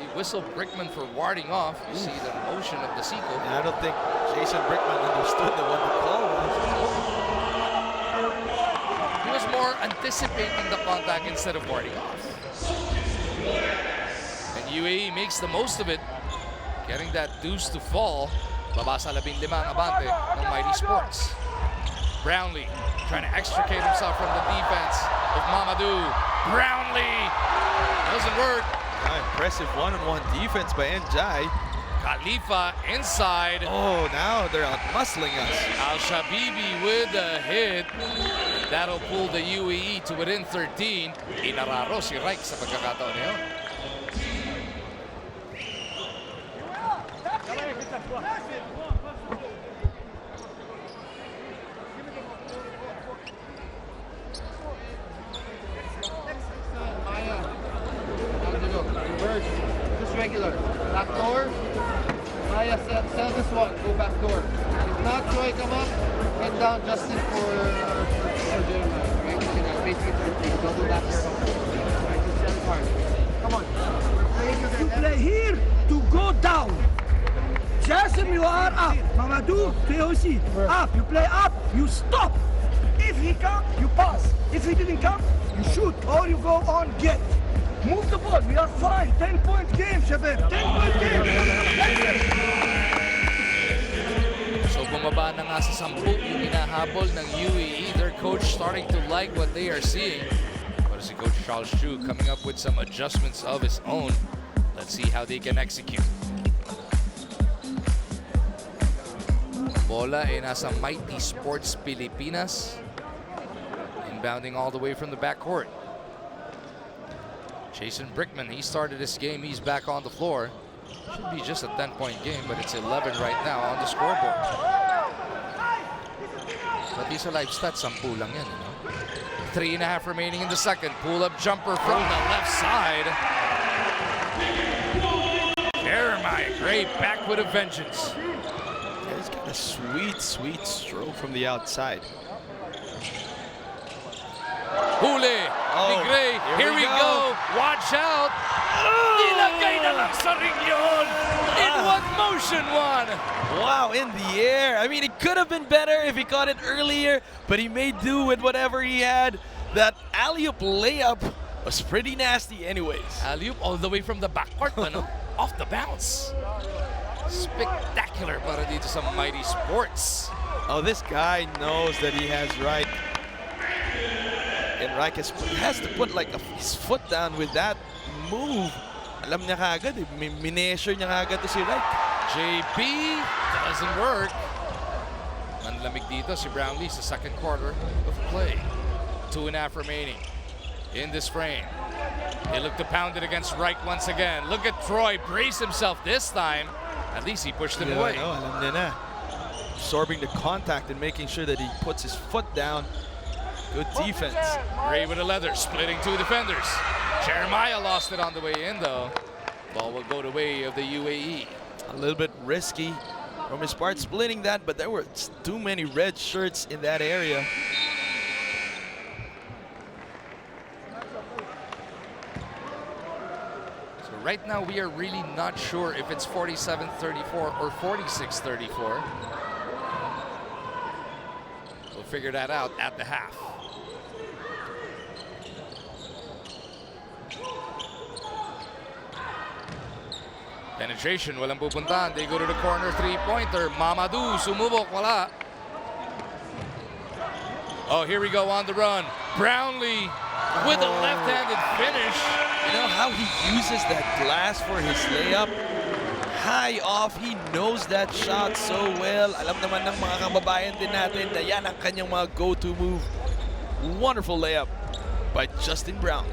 He whistled Brickman for warding off. You see the motion of the Seco. And I don't think Jason Brickman understood what the call was. He was more anticipating the contact instead of warding off. And UAE makes the most of it, getting that deuce to fall. Baba sa 15 ang abante ng Mighty Sports. Brownlee trying to extricate himself from the defense of Mamadou. Brownlee doesn't work. Impressive one-on-one defense by Njai. Khalifa inside. Oh, now they're out-muscling us. Al-Shabibi with the hit. That'll pull the UAE to within 13. Inararo si Reich sa pagkakataon na yun. Just regular. Back door. Maya, sell this one. Go back door. If not, Troy, come up. Head down Justin for Jeremiah. Right? Basically, double back there. Right? Just sell it hard. Come on. You play here to go down. Jason, you are up. Mamadou, POC, up. You play up, you stop. If he come, you pass. If he didn't come, you shoot or you go on get. Move the ball. We are fine. 10-point game, Shabab. 10-point game. So bumaba na nga sa 10 yung hinahabol ng UAE. Their coach starting to like what they are seeing. But si Coach Charles Chu coming up with some adjustments of his own. Let's see how they can execute. Bola ay nasa Mighty Sports Pilipinas. Inbounding all the way from the backcourt. Jason Brickman, he started this game. He's back on the floor. Should be just a 10-point game, but it's 11 right now on the scoreboard. But these are live stats, 10 lang yan, you know? 3.5 remaining in the second. Pull-up jumper from the left side. Jeremiah Gray back with a vengeance. He's got a sweet, sweet stroke from the outside. Huli ni Gray. Here we go. Watch out. Nilagay na lang sa ring yun. In one motion, one. Wow, in the air. I mean, it could have been better if he caught it earlier, but he made do with whatever he had. That alley-oop layup was pretty nasty anyways. Alley-oop all the way from the backcourt, no? Off the bounce. Spectacular para dito sa Mighty Sports. Oh, this guy knows that he has right. And Reich has to put like his foot down with that move. Alam niya kagad, mineasure niya kagad to si Reich. JB doesn't work. Nanlamig dito si Brownlee sa second quarter of play. 2.5 remaining in this frame. They look to pound it against Reich once again. Look at Troy brace himself this time. At least he pushed him away. No, alam niya na. Absorbing the contact and making sure that he puts his foot down. Good defense. Gray with a leather, splitting two defenders. Jeremiah lost it on the way in though. Ball will go the way of the UAE. A little bit risky from his part splitting that, but there were too many red shirts in that area. So right now we are really not sure if it's 47-34 or 46-34. We'll figure that out at the half. Penetration, walang pupuntahan. They go to the corner, three-pointer. Mamadou, sumubok, wala. Oh, here we go on the run. Brownlee with a left-handed finish. You know how he uses that glass for his layup? High off, he knows that shot so well. Alam naman ng mga kababayan din natin na yan ang kanyang mga go-to move. Wonderful layup by Justin Brown.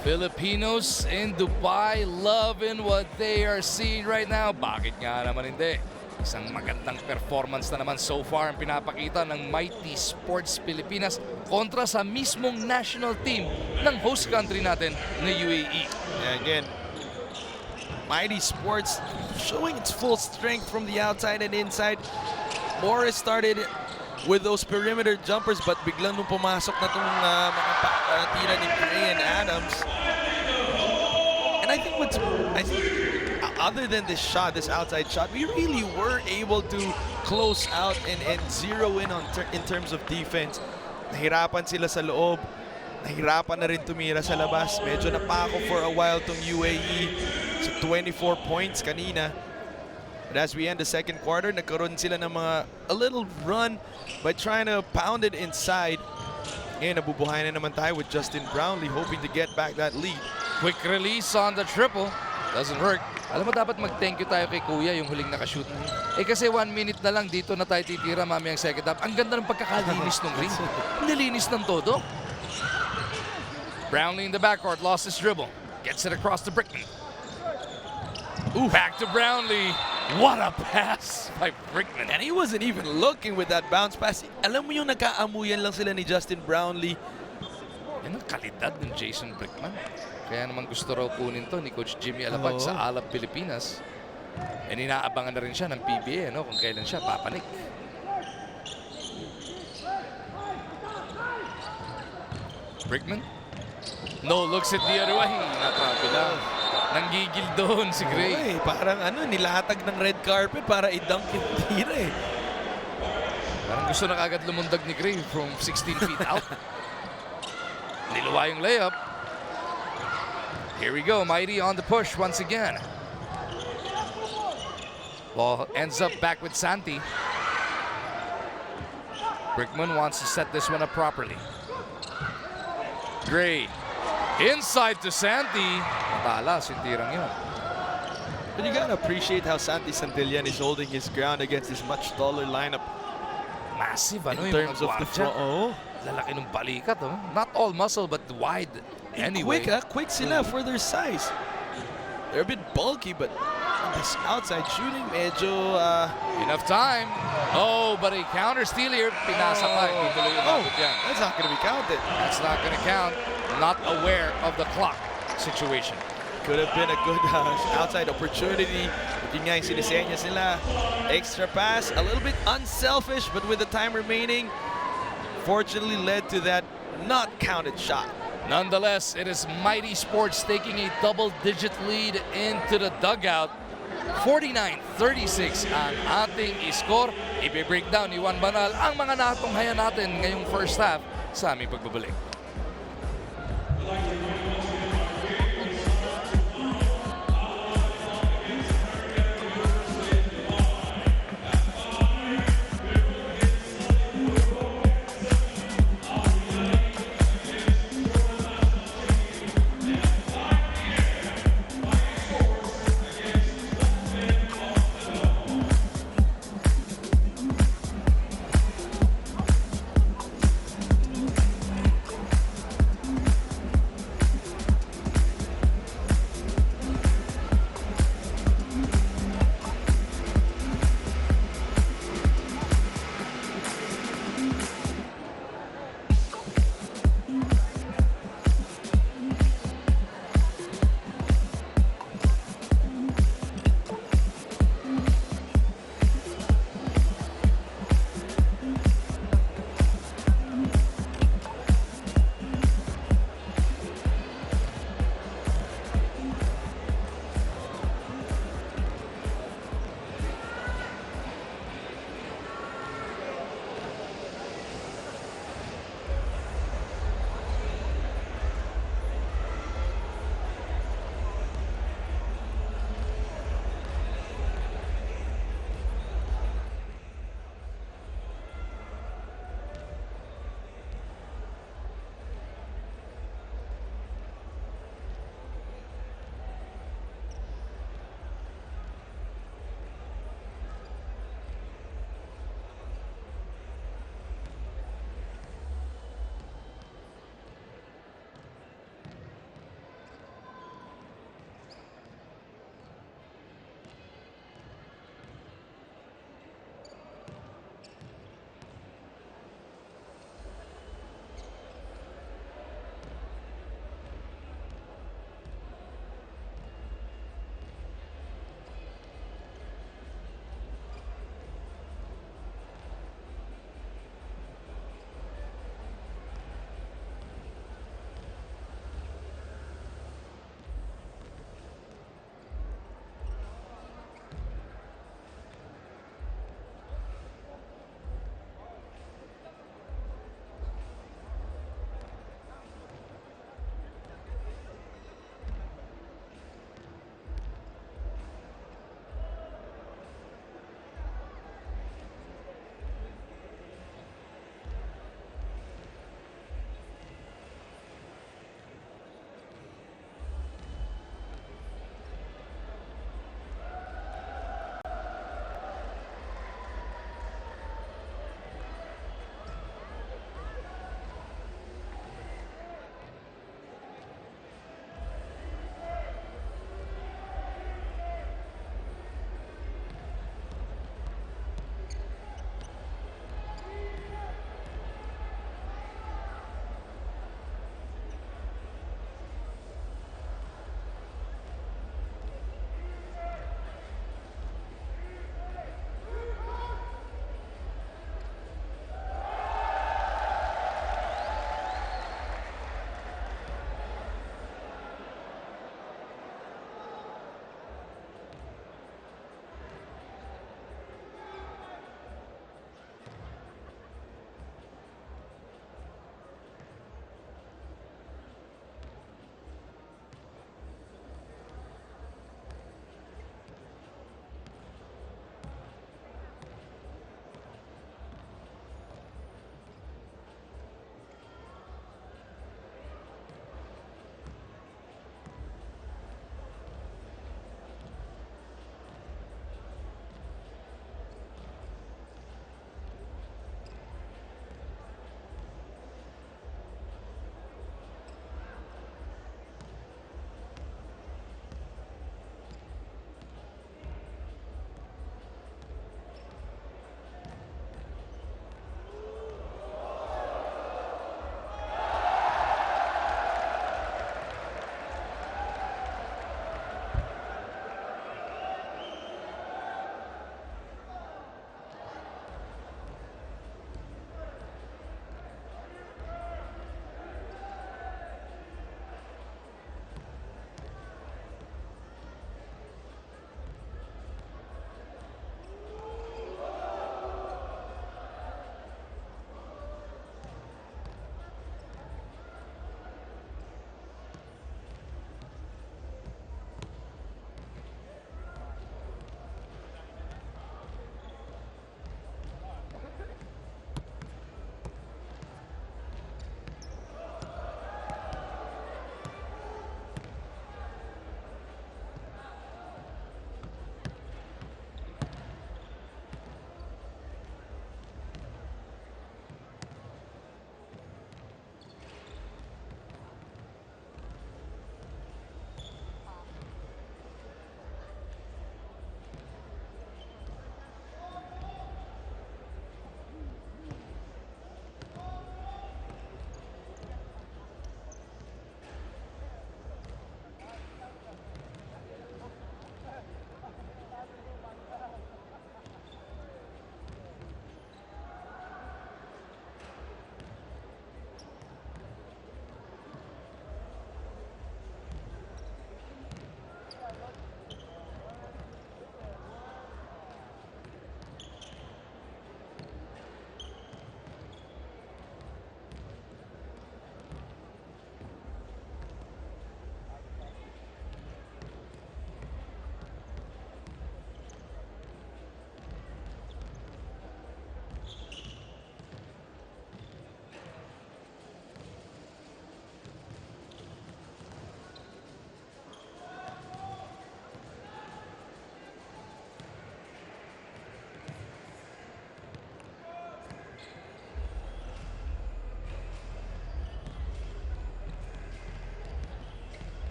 Filipinos in Dubai loving what they are seeing right now. Bakit nga naman hindi? Isang magandang performance na naman so far ang pinapakita ng Mighty Sports Pilipinas kontra sa mismong national team ng host country natin na UAE. Yeah, again, Mighty Sports showing its full strength from the outside and inside. Morris started with those perimeter jumpers, but biglang nung pumasok na itong mga tira ni Gray and Adams. And I think other than this shot, this outside shot, we really were able to close out and zero in in terms of defense. Nahirapan sila sa loob. Nahirapan na rin tumira sa labas. Medyo napako for a while tong UAE. So 24 points kanina. But as we end the second quarter, nagkaroon sila ng a little run by trying to pound it inside. And nabubuhay na naman tayo with Justin Brownlee hoping to get back that lead. Quick release on the triple. Doesn't work. Alam mo, dapat mag-thank you tayo kay Kuya yung huling nakashoot. Eh kasi 1 minute na lang dito na tayo titira mamayang second half. Ang ganda ng pagkakalinis ng ring. Nilinis ng todo. Brownlee in the backcourt, lost his dribble. Gets it across to Brickman. Ooh, back to Brownlee. What a pass by Brickman. And he wasn't even looking with that bounce pass. Alam mo yung nagkaamuyan lang sila ni Justin Brownlee. Yan ang kalidad ng Jason Brickman. Kaya naman gusto raw kunin to ni Coach Jimmy Alapag sa Alab, Pilipinas. And inaabangan na rin siya ng PBA kung kailan siya papanik. Brickman. No, looks at the other way. Natrapi lang. Nanggigil doon si Gray. Okay, parang nilatag ng red carpet para i-dunk yung tira eh. Parang gusto na kagad lumundag ni Gray from 16 feet out. Niluwa yung layup. Here we go, Mighty on the push once again. Ball ends up back with Santi. Brickman wants to set this one up properly. Gray. Inside to Santi. Matalas yung tirang yun. But you gotta appreciate how Santi Santillan is holding his ground against this much taller lineup. Massive, In terms of the front. Oh. Lalaki ng balikat, oh. Not all muscle, but wide. Anyway. Quick sila for their size. They're a bit bulky, but this outside shooting, medyo... Enough time. Oh, but a counter steal here. Pinasa pa. Hindi tuloy umabot yan. That's not gonna be counted. That's not gonna count. Not aware of the clock situation. Could have been a good outside opportunity. Yun nga yung sinisenyas nila. Extra pass, a little bit unselfish, but with the time remaining, fortunately led to that not counted shot. Nonetheless, it is Mighty Sports taking a double-digit lead into the dugout. 49-36 ang ating score. I-breakdown ni Juan Banal ang mga natunghayan natin ngayong first half sa aming pagbabalik.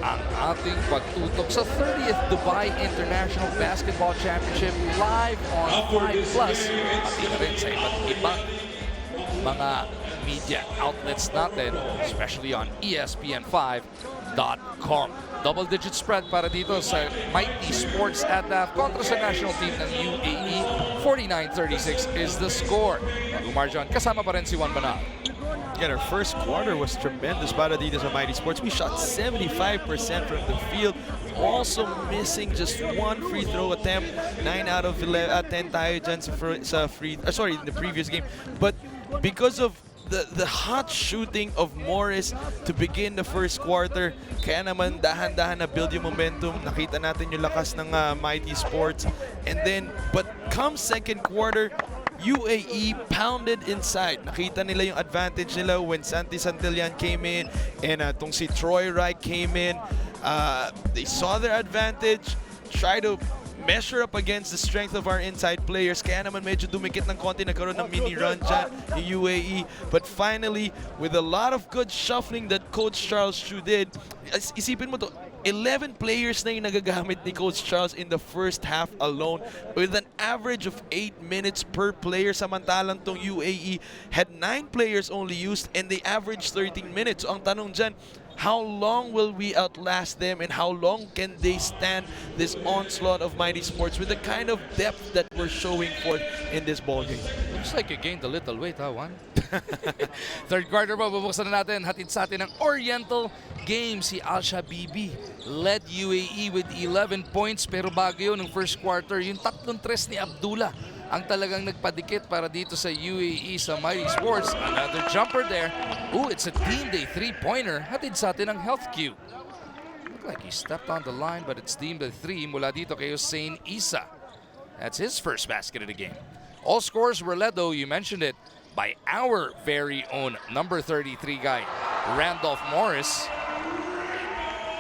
ang ating pagtutok sa 30th Dubai International Basketball Championship live on 5 Plus. Pati na rin sa iba't ibang mga media outlets natin, especially on ESPN5.com. Double-digit spread para dito sa Mighty Sports at kontra sa national team ng UAE. 49-36 is the score. Umar John, kasama pa rin si Juan Banal. Again, our first quarter was tremendous para dito sa Mighty Sports. We shot 75% from the field. Also missing just one free throw attempt. 9 out of 10 tayo dyan sa in the previous game. But because of the hot shooting of Morris to begin the first quarter, kaya naman dahan-dahan na build yung momentum. Nakita natin yung lakas ng Mighty Sports. And then, but come second quarter, UAE pounded inside. Nakita nila yung advantage nila when Santi Santillan came in and tong si Troy Wright came in. They saw their advantage, try to measure up against the strength of our inside players. Kaya naman medyo dumikit ng konti, nagkaroon ng mini run dyan yung UAE. But finally, with a lot of good shuffling that Coach Charles Chu did, isipin mo to, 11 players na yung nagagamit ni Coach Charles in the first half alone with an average of 8 minutes per player. Samantalang tong UAE had 9 players only used and they averaged 13 minutes. So ang tanong dyan, how long will we outlast them and how long can they stand this onslaught of Mighty Sports with the kind of depth that we're showing forth in this ball game? Looks like you gained a little weight, ha, Juan? Third quarter po, bubuksan na natin. Hatid sa atin ng Oriental game. Si Al-Shabibi led UAE with 11 points. Pero bago yun, ng first quarter, yung 3-3 ni Abdullah ang talagang nagpadikit para dito sa UAE sa Mighty Sports. Another jumper there. Ooh, it's a team day three-pointer. Hatid sa atin ng Health Cube. Looked like he stepped on the line, but it's deemed a three mula dito kay Hussein Isa. That's his first basket of the game. All scores were led, though, you mentioned it, by our very own number 33 guy, Randolph Morris.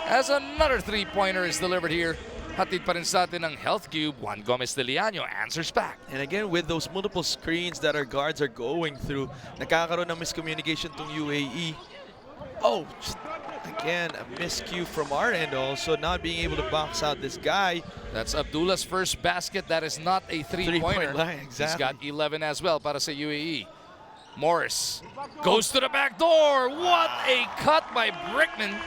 As another three-pointer is delivered here, hatid pa rin sa atin ng Health Cube. Juan Gomez de Liano answers back. And again, with those multiple screens that our guards are going through, nakakaroon ng miscommunication tong UAE. Oh, again, a miscue from our end also, not being able to box out this guy. That's Abdullah's first basket. That is not a three-pointer. Exactly. He's got 11 as well para sa UAE. Morris goes to the back door. What a cut by Brickman.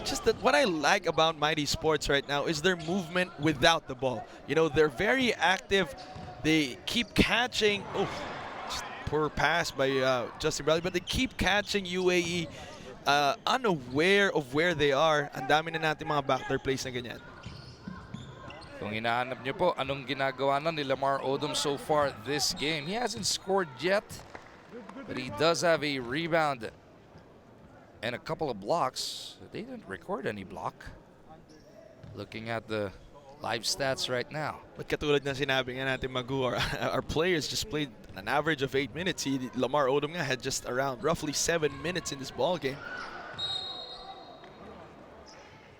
Just that what I like about Mighty Sports right now is their movement without the ball. You know, they're very active. They keep catching. Oh, just poor pass by Justin Bradley, but they keep catching UAE unaware of where they are. Ang dami na natin mga backdoor plays na ganyan. Kung hinahanap niyo po, anong ginagawa na ni Lamar Odom so far this game? He hasn't scored yet, but he does have a rebound and a couple of blocks. They didn't record any block. Looking at the live stats right now. But katulad na sinabi nga natin, Magu, our players just played an average of 8 minutes. Lamar Odom nga had just around roughly 7 minutes in this ball game.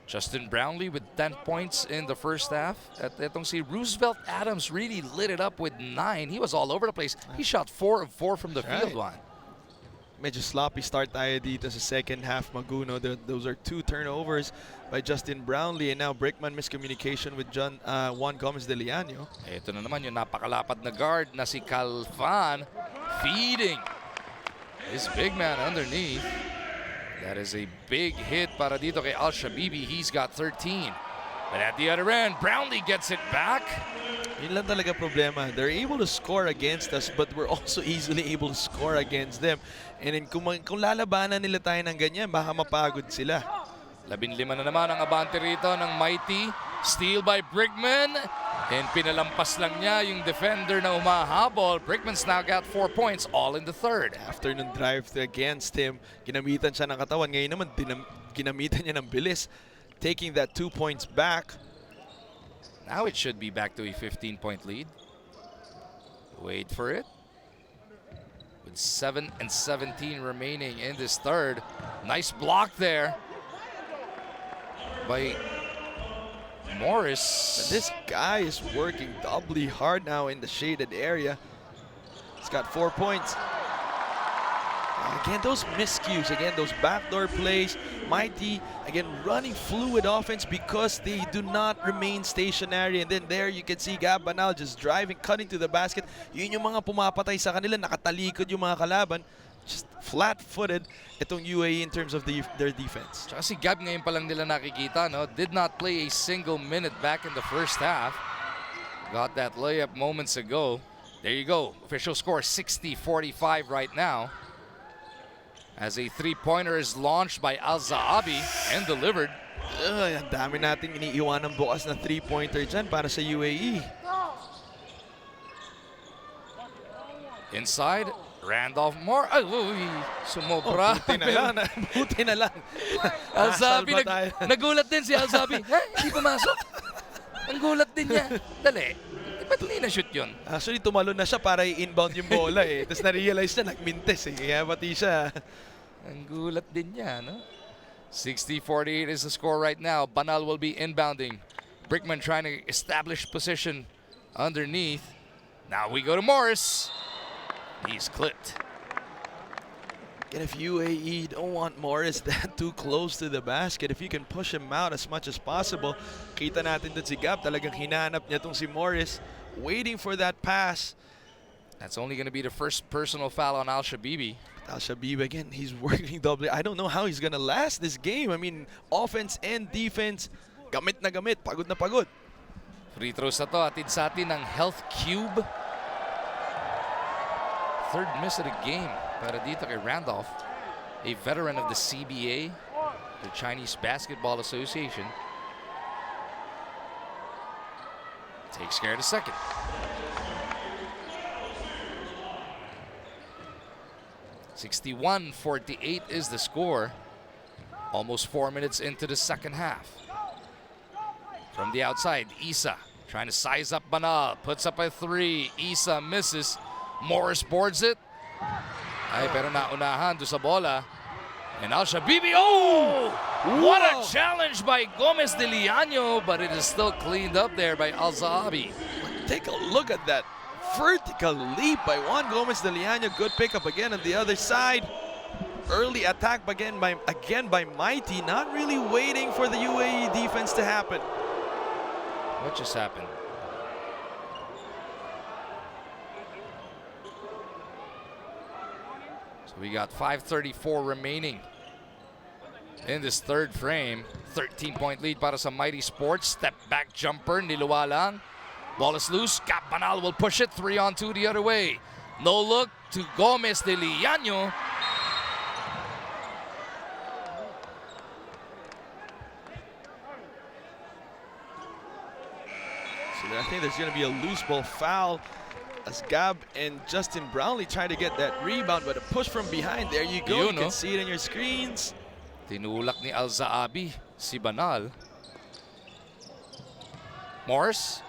Justin Brownlee with 10 points in the first half. At etong si Roosevelt Adams really lit it up with 9. He was all over the place. He shot 4 of 4 from the field line. Medyo sloppy start tayo dito sa second half, Maguno. Those are 2 turnovers by Justin Brownlee, and now Brickman miscommunication with Juan Gomez de Liano. Ito na naman yung napakalapad na guard na si Calfan feeding his big man underneath. That is a big hit para dito kay Al-Shabibi. He's got 13. But at the other end, Brownlee gets it back. Yun lang talaga problema. They're able to score against us, but we're also easily able to score against them. And then kung lalabanan nila tayo ng ganyan, baka mapagod sila. 15 na naman ang abante rito ng Mighty. Steal by Brickman. And pinalampas lang niya yung defender na umahabol. Brickman's now got 4 points, all in the third. After nung drive against him, ginamitan siya ng katawan. Ngayon naman, ginamitan niya ng bilis, taking that 2 points back. Now it should be back to a 15-point lead. Wait for it. With 7 and 17 remaining in this third. Nice block there by Morris. This guy is working doubly hard now in the shaded area. He's got 4 points. Again, those miscues, again, those backdoor plays. Mighty, again, running fluid offense because they do not remain stationary. And then there you can see Gab Banal just driving, cutting to the basket. Yun yung mga pumapatay sa kanila, nakatalikod yung mga kalaban. Just flat-footed itong UAE in terms of their defense. Tsaka si Gab ngayon pa lang nila nakikita, no? Did not play a single minute back in the first half. Got that layup moments ago. There you go. Official score 60-45 right now. As a three-pointer is launched by Al-Zaabi and delivered. Ang dami nating iniiwanang bukas na three-pointer dyan para sa UAE. Inside, Randolph Moore. Ay, sumobra. Buti na lang. Buti na lang. Al-Zaabi, Nasalba tayo. nagulat din si Al-Zaabi. Hindi pumasok. Ang gulat din niya. Dali. Ba't hindi na-shoot yun? Actually, tumalon na siya para i-inbound yung bola eh. Tapos na-realize niya, nagmintes eh. Kaya pati siya. Ang gulat din niya, no? 60-48 is the score right now. Banal will be inbounding. Brickman trying to establish position underneath. Now we go to Morris. He's clipped. And if UAE don't want Morris that too close to the basket, if you can push him out as much as possible, kita natin dun si Gab, talagang hinanap niya tong si Morris, waiting for that pass. That's only going to be the first personal foul on Al-Shabibi. Al-Shabib, again, he's working double. I don't know how he's gonna last this game. I mean, offense and defense, gamit na gamit, pagod na pagod. Free throws na to, atid sa atin ng Health Cube. Third miss of the game para dito kay Randolph, a veteran of the CBA, the Chinese Basketball Association. Takes care of the second. (61-48) is the score. Almost 4 minutes into the second half. From the outside, Isa trying to size up Banal. Puts up a three. Isa misses. Morris boards it. Ay, pero naunahan do sa bola. And Al-Shabibi, oh! What a challenge by Gomez de Liano, but it is still cleaned up there by Al-Zaabi. Take a look at that vertical leap by Juan Gomez de Liano. Good pickup again on the other side. Early attack again by Mighty, not really waiting for the UAE defense to happen. What just happened? So we got 5:34 remaining in this third frame. 13-point lead para sa Mighty Sports. Step back jumper, niluwa lang. Ball is loose. Gab Banal will push it. 3-on-2 the other way. No look to Gomez de Liano. So I think there's going to be a loose ball foul as Gab and Justin Brownlee try to get that rebound, but a push from behind. There you go. You can see it in your screens. Tinulak ni Al-Zaabi si Banal. Morris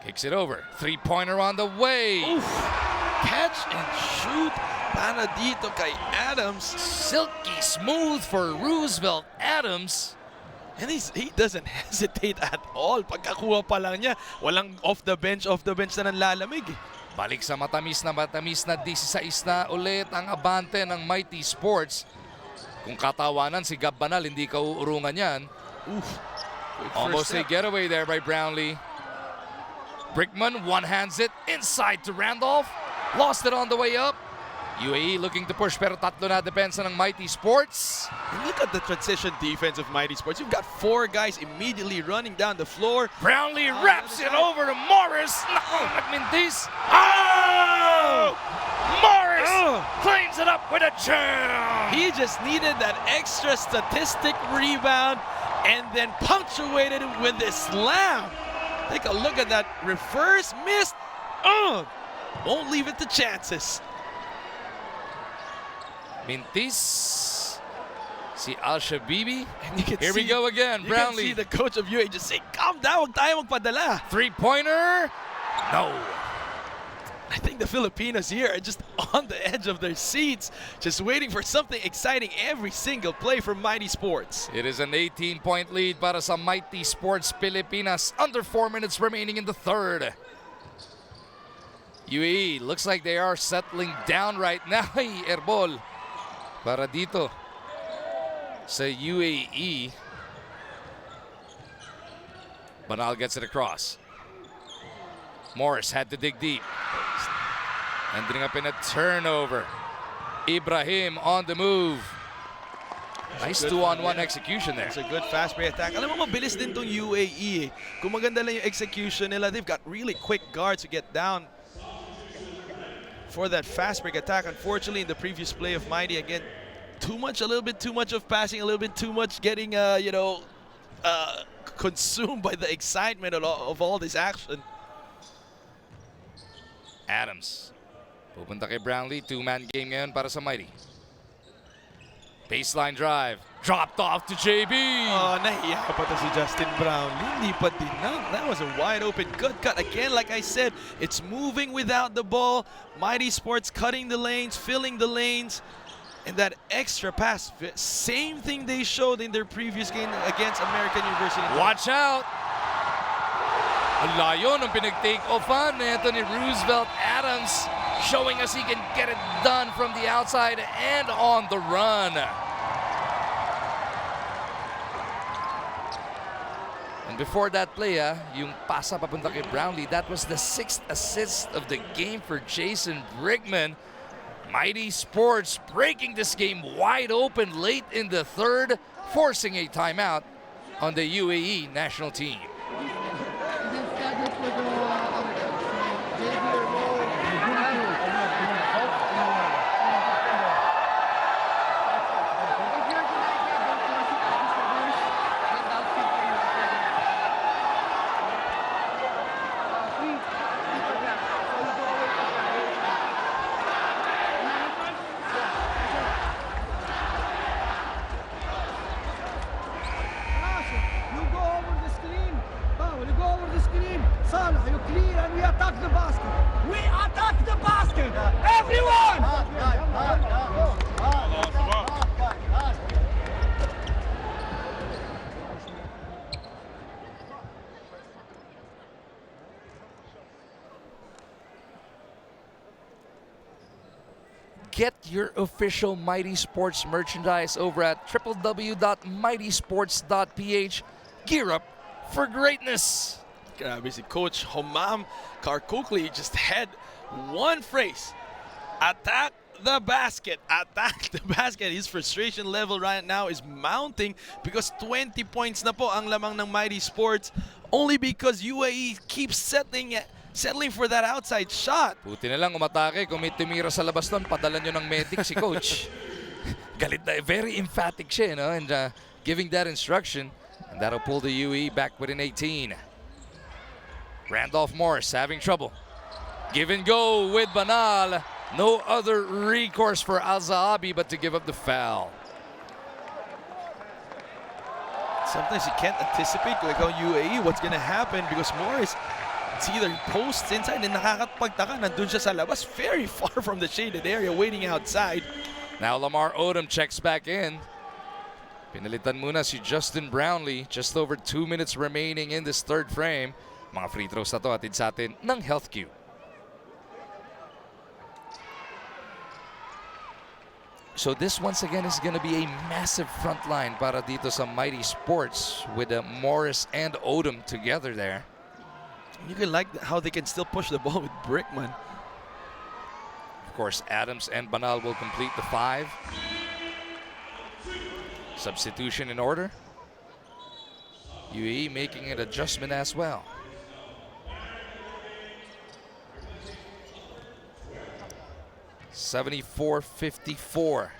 kicks it over. Three-pointer on the way. Oof. Catch and shoot para dito kay Adams. Silky smooth for Roosevelt Adams. And he doesn't hesitate at all. Pagkakuha pa lang niya, walang off the bench na nanlalamig. Balik sa matamis na 16 na ulit ang abante ng Mighty Sports. Kung katawanan si Gab Banal, hindi kauurungan yan. Oof. Almost a getaway there by Brownlee. Brickman one-hands it inside to Randolph. Lost it on the way up. UAE looking to push pero tatlo na depensa ng Mighty Sports. And look at the transition defense of Mighty Sports. You've got 4 guys immediately running down the floor. Brownlee wraps it over to Morris. Naku, nagmintis. Oh! Morris claims it up with a jam. He just needed that extra statistic rebound and then punctuated it with this slam. Take a look at that reverse miss. Won't leave it to chances. Mintis. Si Al-Shabibi. Here we go again. Brownlee. You can see the coach of UAE just say, calm down, wag tayo magpadala. Three-pointer. No. I think the Filipinos here are just on the edge of their seats, just waiting for something exciting every single play from Mighty Sports. It is an 18-point lead para sa Mighty Sports Pilipinas. Under 4 minutes remaining in the third. UAE looks like they are settling down right now. Erbol. para dito sa UAE. Banal gets it across. Morris had to dig deep. Ending up in a turnover. Ibrahim on the move. Nice 2-on-1 execution there. It's a good fast break attack. Alam mo, mabilis din tong UAE eh. Kung maganda lang yung execution nila, they've got really quick guards to get down for that fast break attack. Unfortunately, in the previous play of Mighty, again, a little bit too much of passing, a little bit too much getting, consumed by the excitement of all this action. Adams. Pupunta kay Brownlee. Two-man game ngayon para sa Mighty. Baseline drive. Dropped off to JB. Oh, nahiya pa to si Justin Brown. Hindi pa dinang. That was a wide open good cut. Again, like I said, it's moving without the ball. Mighty Sports cutting the lanes, filling the lanes. And that extra pass, same thing they showed in their previous game against American University. Watch out. Ang layo ng pinag-take offan ni Anthony Roosevelt. Adams showing us he can get it done from the outside and on the run. And before that play, yung pasa papunta kay Brownlee, that was the 6th assist of the game for Jason Brickman. Mighty Sports breaking this game wide open late in the third, forcing a timeout on the UAE national team. You clear and we attack the basket. We attack the basket. Everyone! Get your official Mighty Sports merchandise over at www.mightysports.ph. Gear up for greatness. Grabe si Coach Homam Karkukli just had one phrase. Attack the basket. Attack the basket. His frustration level right now is mounting because 20 points na po ang lamang ng Mighty Sports only because UAE keeps settling for that outside shot. Buti na lang umatake. Kung may tumira sa labas nun, padala nyo ng medic si Coach. Galit na. Very emphatic siya, no? And giving that instruction. And that'll pull the UAE back within 18. Randolph Morris having trouble. Give and go with Banal. No other recourse for Al-Zahabi but to give up the foul. Sometimes you can't anticipate kung ikaw UAE what's gonna happen because Morris, it's either posts inside and nakakapagtaka, nandun siya sa labas, very far from the shaded area, waiting outside. Now Lamar Odom checks back in. Pinalitan muna si Justin Brownlee. Just over 2 minutes remaining in this third frame. Mga free throws na to atid sa atin ng Health Q. So this once again is going to be a massive front line para dito sa Mighty Sports with Morris and Odom together there. You can like how they can still push the ball with Brickman. Of course, Adams and Banal will complete the 5. Substitution in order. UAE making an adjustment as well. $74-54.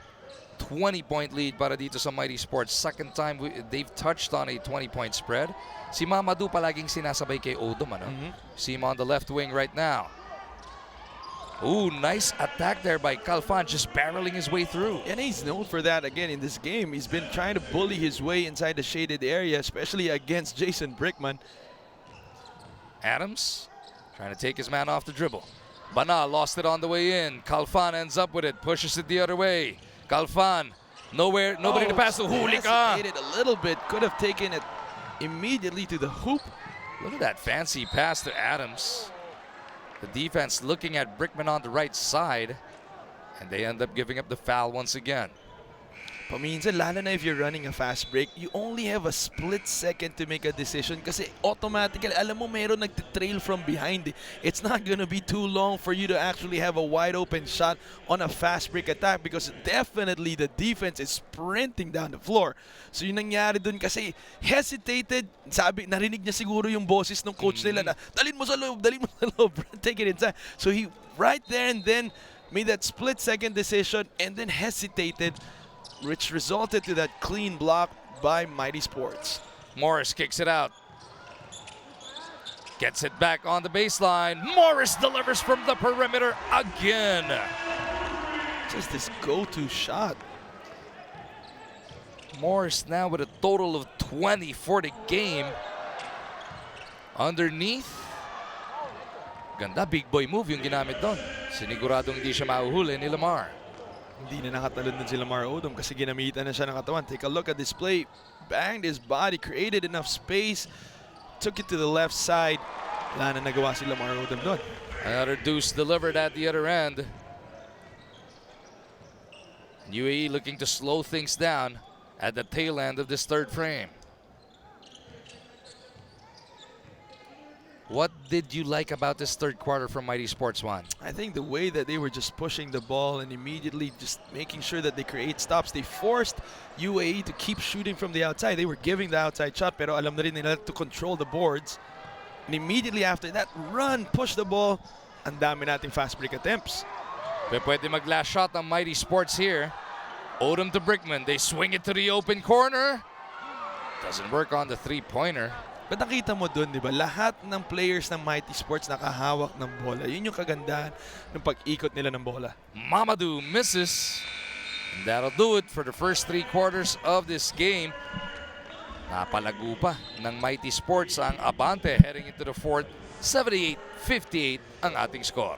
20-point lead para dito sa Mighty Sports. Second time they've touched on a 20-point spread. Si Mamadou palaging sinasabay kay Odom, ano? See him on the left wing right now. Ooh, nice attack there by Calfan, just barreling his way through. And he's known for that again in this game. He's been trying to bully his way inside the shaded area, especially against Jason Brickman. Adams trying to take his man off the dribble. Banal lost it on the way in. Calfan ends up with it, pushes it the other way. Calfan, nobody to pass to. Huli ka. Hesitated a little bit, could have taken it immediately to the hoop. Look at that fancy pass to Adams. The defense looking at Brickman on the right side, and they end up giving up the foul once again. paminsan, lalo na if you're running a fast break, you only have a split second to make a decision kasi automatically, alam mo, meron nagtitrail from behind. It's not gonna be too long for you to actually have a wide open shot on a fast break attack because definitely the defense is sprinting down the floor. So yung nangyari dun kasi, hesitated, sabi, narinig niya siguro yung boses ng coach nila na, dalhin mo sa loob, take it inside. So he, right there and then, made that split second decision and then hesitated, which resulted to that clean block by Mighty Sports. Morris kicks it out. Gets it back on the baseline. Morris delivers from the perimeter again. Just this go-to shot. Morris now with a total of 20 for the game. Underneath. Ganda, big boy move yung ginamit doon. Siniguradong hindi siya mahuhuli ni Lamar. Hindi na nakatalon na si Lamar Odom kasi ginamitan na siya ng katawan. Take a look at this play. Banged his body, created enough space, took it to the left side. Wala na nagawa si Lamar Odom doon. Another deuce delivered at the other end. UAE looking to slow things down at the tail end of this third frame. What did you like about this third quarter from Mighty Sports One? I think the way that they were just pushing the ball and immediately just making sure that they create stops. They forced UAE to keep shooting from the outside. They were giving the outside shot pero alam na rin nila to control the boards. And immediately after that, run, push the ball. Ang dami nating fast break attempts. Pwede mag-last shot ng Mighty Sports here. Odom to Brickman. They swing it to the open corner. Doesn't work on the three-pointer. But nakita mo dun, di ba? Lahat ng players ng Mighty Sports nakahawak ng bola. Yun yung kagandahan ng pag-ikot nila ng bola. Mamadou misses. And that'll do it for the first three quarters of this game. Napalago pa ng Mighty Sports ang abante heading into the fourth. 78-58 ang ating score.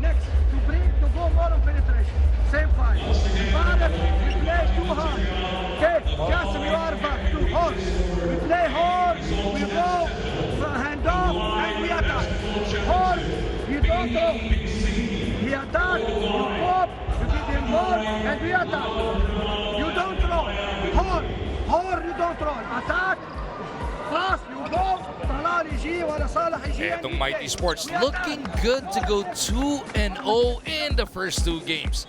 Next, to go more on penetration. Same five. Father, we play too hard. Okay, just we are back to horse. We play horse, we go from hand off and we attack. Horse, you don't throw. We attack, you pop, you give him ball and we attack. You don't throw. Horse, you don't throw. Attack. Fast, you go. Etong Mighty Sports looking good to go 2-0 in the first two games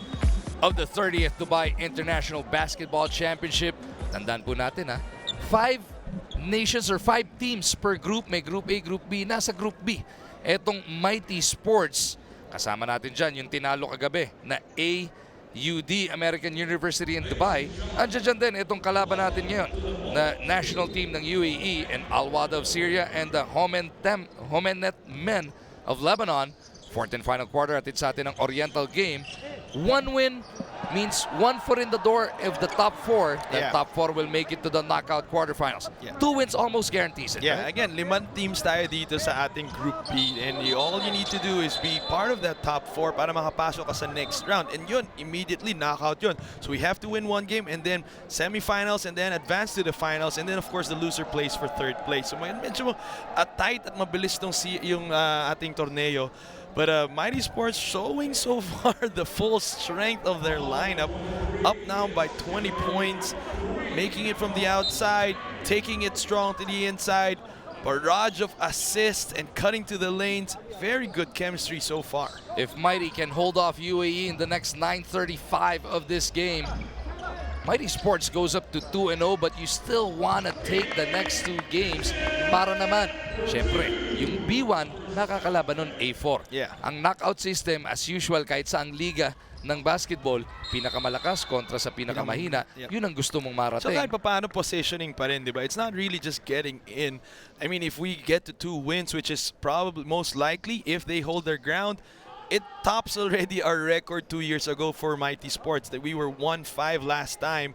of the 30th Dubai International Basketball Championship. Tandaan po natin 5 nations or 5 teams per group. May Group A, Group B. Nasa Group B. Etong Mighty Sports, kasama natin dyan yung tinalo kagabi na AUD, American University in Dubai. Andiyan din itong kalaban natin ngayon na national team ng UAE and Al Wada of Syria and the Homenet Men of Lebanon. Fourth and final quarter atid sa atin ng Oriental game. One win means 1 foot in the door of the top 4. The top 4 will make it to the knockout quarterfinals. 2 wins almost guarantees it. Yeah, right? again, 5 teams tayo dito sa ating Group B. And all you need to do is be part of that top 4 para makapasok ka sa next round. And yun, immediately knockout yun. So we have to win 1 game and then semifinals and then advance to the finals. And then of course, the loser plays for 3rd place. So medyo tight at mabilis yung ating torneo. But Mighty Sports showing so far the full strength of their lineup. Up now by 20 points. Making it from the outside. Taking it strong to the inside. Barrage of assists and cutting to the lanes. Very good chemistry so far. If Mighty can hold off UAE in the next 9:35 of this game, Mighty Sports goes up to 2-0 but you still wanna take the next 2 games para naman, syempre, yung B1 nakakalaban nun A4. Yeah. Ang knockout system, as usual, kahit sa ang liga ng basketball, pinakamalakas kontra sa pinakamahina, Yep. yun ang gusto mong So marating. kahit paano positioning pa rin, di ba? It's not really just getting in. I mean, if we get to 2 wins, which is probably most likely if they hold their ground, it tops already our record 2 years ago for Mighty Sports that we were 1-5 last time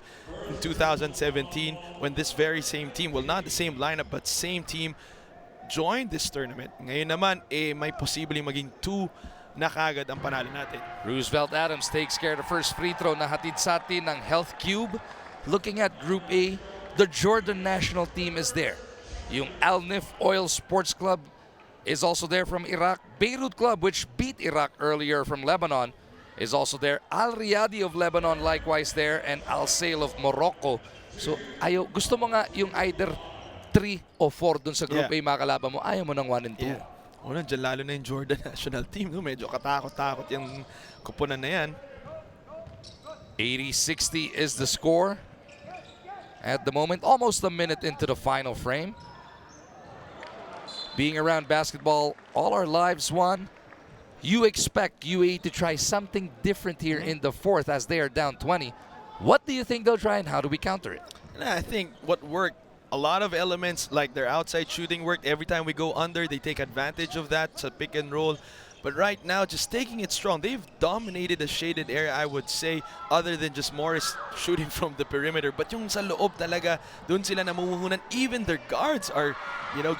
in 2017 when this very same team, well, not the same lineup but same team joined this tournament. Ngayon naman, may posibleng maging 2 na kagad ang panalo natin. Roosevelt Adams takes care of the first free throw na hatid sa atin ng Health Cube. Looking at Group A, the Jordan national team is there. Yung Al Nif Oil Sports Club is also there from Iraq. Beirut Club, which beat Iraq earlier from Lebanon, is also there. Al Riyadi of Lebanon likewise there, and Al Sail of Morocco. So gusto mo nga yung either 3 o 4 dun sa Group A mga kalaban mo. Ayaw mo ng 1 and 2. Yeah. Una, dyan lalo na yung Jordan national team. No? Medyo katakot-takot yung kupunan na yan. 80-60 is the score. At the moment, almost a minute into the final frame. Being around basketball all our lives, you expect UAE to try something different here in the 4th as they are down 20. What do you think they'll try and how do we counter it? And I think what worked, a lot of elements like their outside shooting worked. Every time we go under, they take advantage of that. It's a pick and roll. But right now, just taking it strong. They've dominated the shaded area, I would say, other than just Morris shooting from the perimeter. But yung sa loob talaga, dun sila namumuhunan. Even their guards are,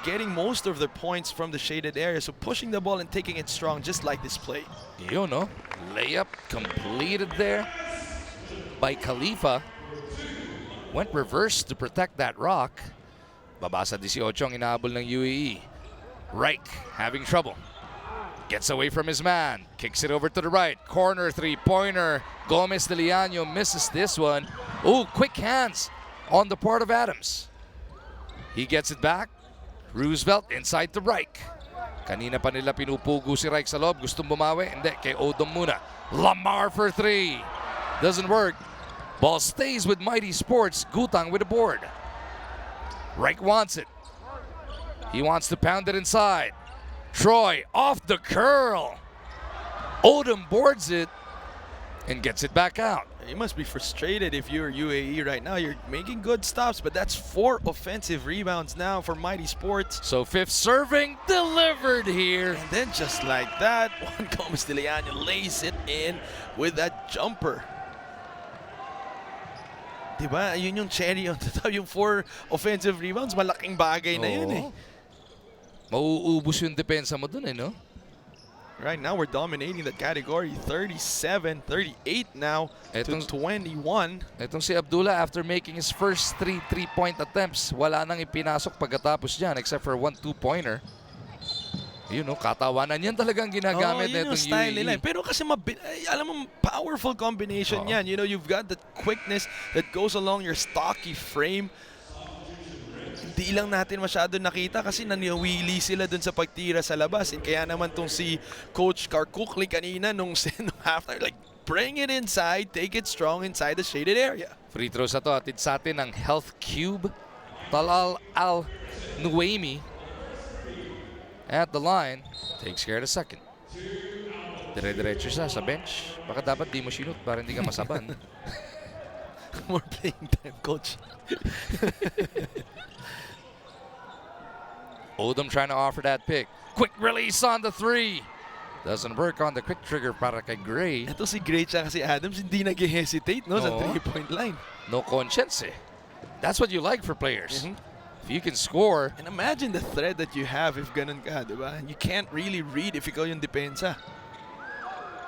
getting most of their points from the shaded area. So pushing the ball and taking it strong, just like this play. Yun, no? Layup completed there by Khalifa. Went reverse to protect that rock. Babasa 18 ang inaabol ng UAE. Reich having trouble. Gets away from his man. Kicks it over to the right. Corner 3-pointer. Gomez de Leano misses this one. Ooh, quick hands on the part of Adams. He gets it back. Roosevelt inside to Reich. Kanina pa nila pinupugo si Reich sa loob. Gustong bumawi. Hindi, kay Odom muna. Lamar for 3. Doesn't work. Ball stays with Mighty Sports. Gutang with the board. Reich wants it. He wants to pound it inside. Troy off the curl. Odom boards it and gets it back out. You must be frustrated if you're UAE right now. You're making good stops, but that's 4 offensive rebounds now for Mighty Sports. So 5th serving delivered here. And then just like that, Juan Gomez de Leano lays it in with that jumper. Diba? Yun yung cherry on the top. Yung 4 offensive rebounds, malaking bagay na yun eh. Mauubos yung depensa mo dun no? Right now, we're dominating that category. 37, 38 now to 21. Itong si Abdullah, after making his first 3 3-point attempts, wala nang ipinasok pagkatapos dyan except for 1 2-pointer. Yun, katawanan yan talagang ginagamit na itong style UAE. nila. Pero kasi alam mo, powerful combination yan. You've got that quickness that goes along your stocky frame. Hindi lang natin masyado nakita kasi naniwili sila dun sa pagtira sa labas. And kaya naman tong si Coach Karkukli kanina nung halftime, like, bring it inside, take it strong inside the shaded area. Free throws na to, atid sa atin ng Health Cube. Talal Al-Nuaimi at the line, takes care of the second. Dire-diretso siya sa bench. Baka dapat di mo sinut para hindi ka masaban. More playing time, Coach. Odom trying to offer that pick. Quick release on the 3. Doesn't work on the quick trigger para kay Gray. Ito si Gray tsaka si Adams, hindi nag-hesitate sa Oo. 3-point line. No conscience That's what you like for players. If you can score. And imagine the threat that you have if ganun ka, di ba? You can't really read if ikaw yung depensa.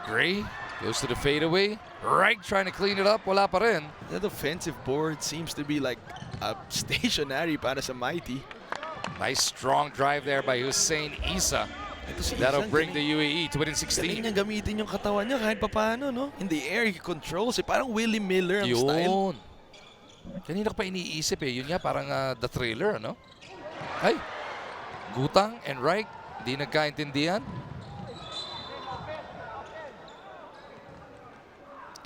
Gray goes to the fadeaway. Right, trying to clean it up. Wala pa rin. That offensive board seems to be like stationary para sa Mighty. Nice strong drive there by Hussein Isa. That'll bring the UAE to within Galing 16. niya gamitin yung katawan niya kahit papaano, no? In the air, he controls. Parang Willie Miller ang style. Yun. Kanina ko pa iniisip Yun nga, parang the thriller, no? Ay, Gutang and Reich, di nagkaintindihan.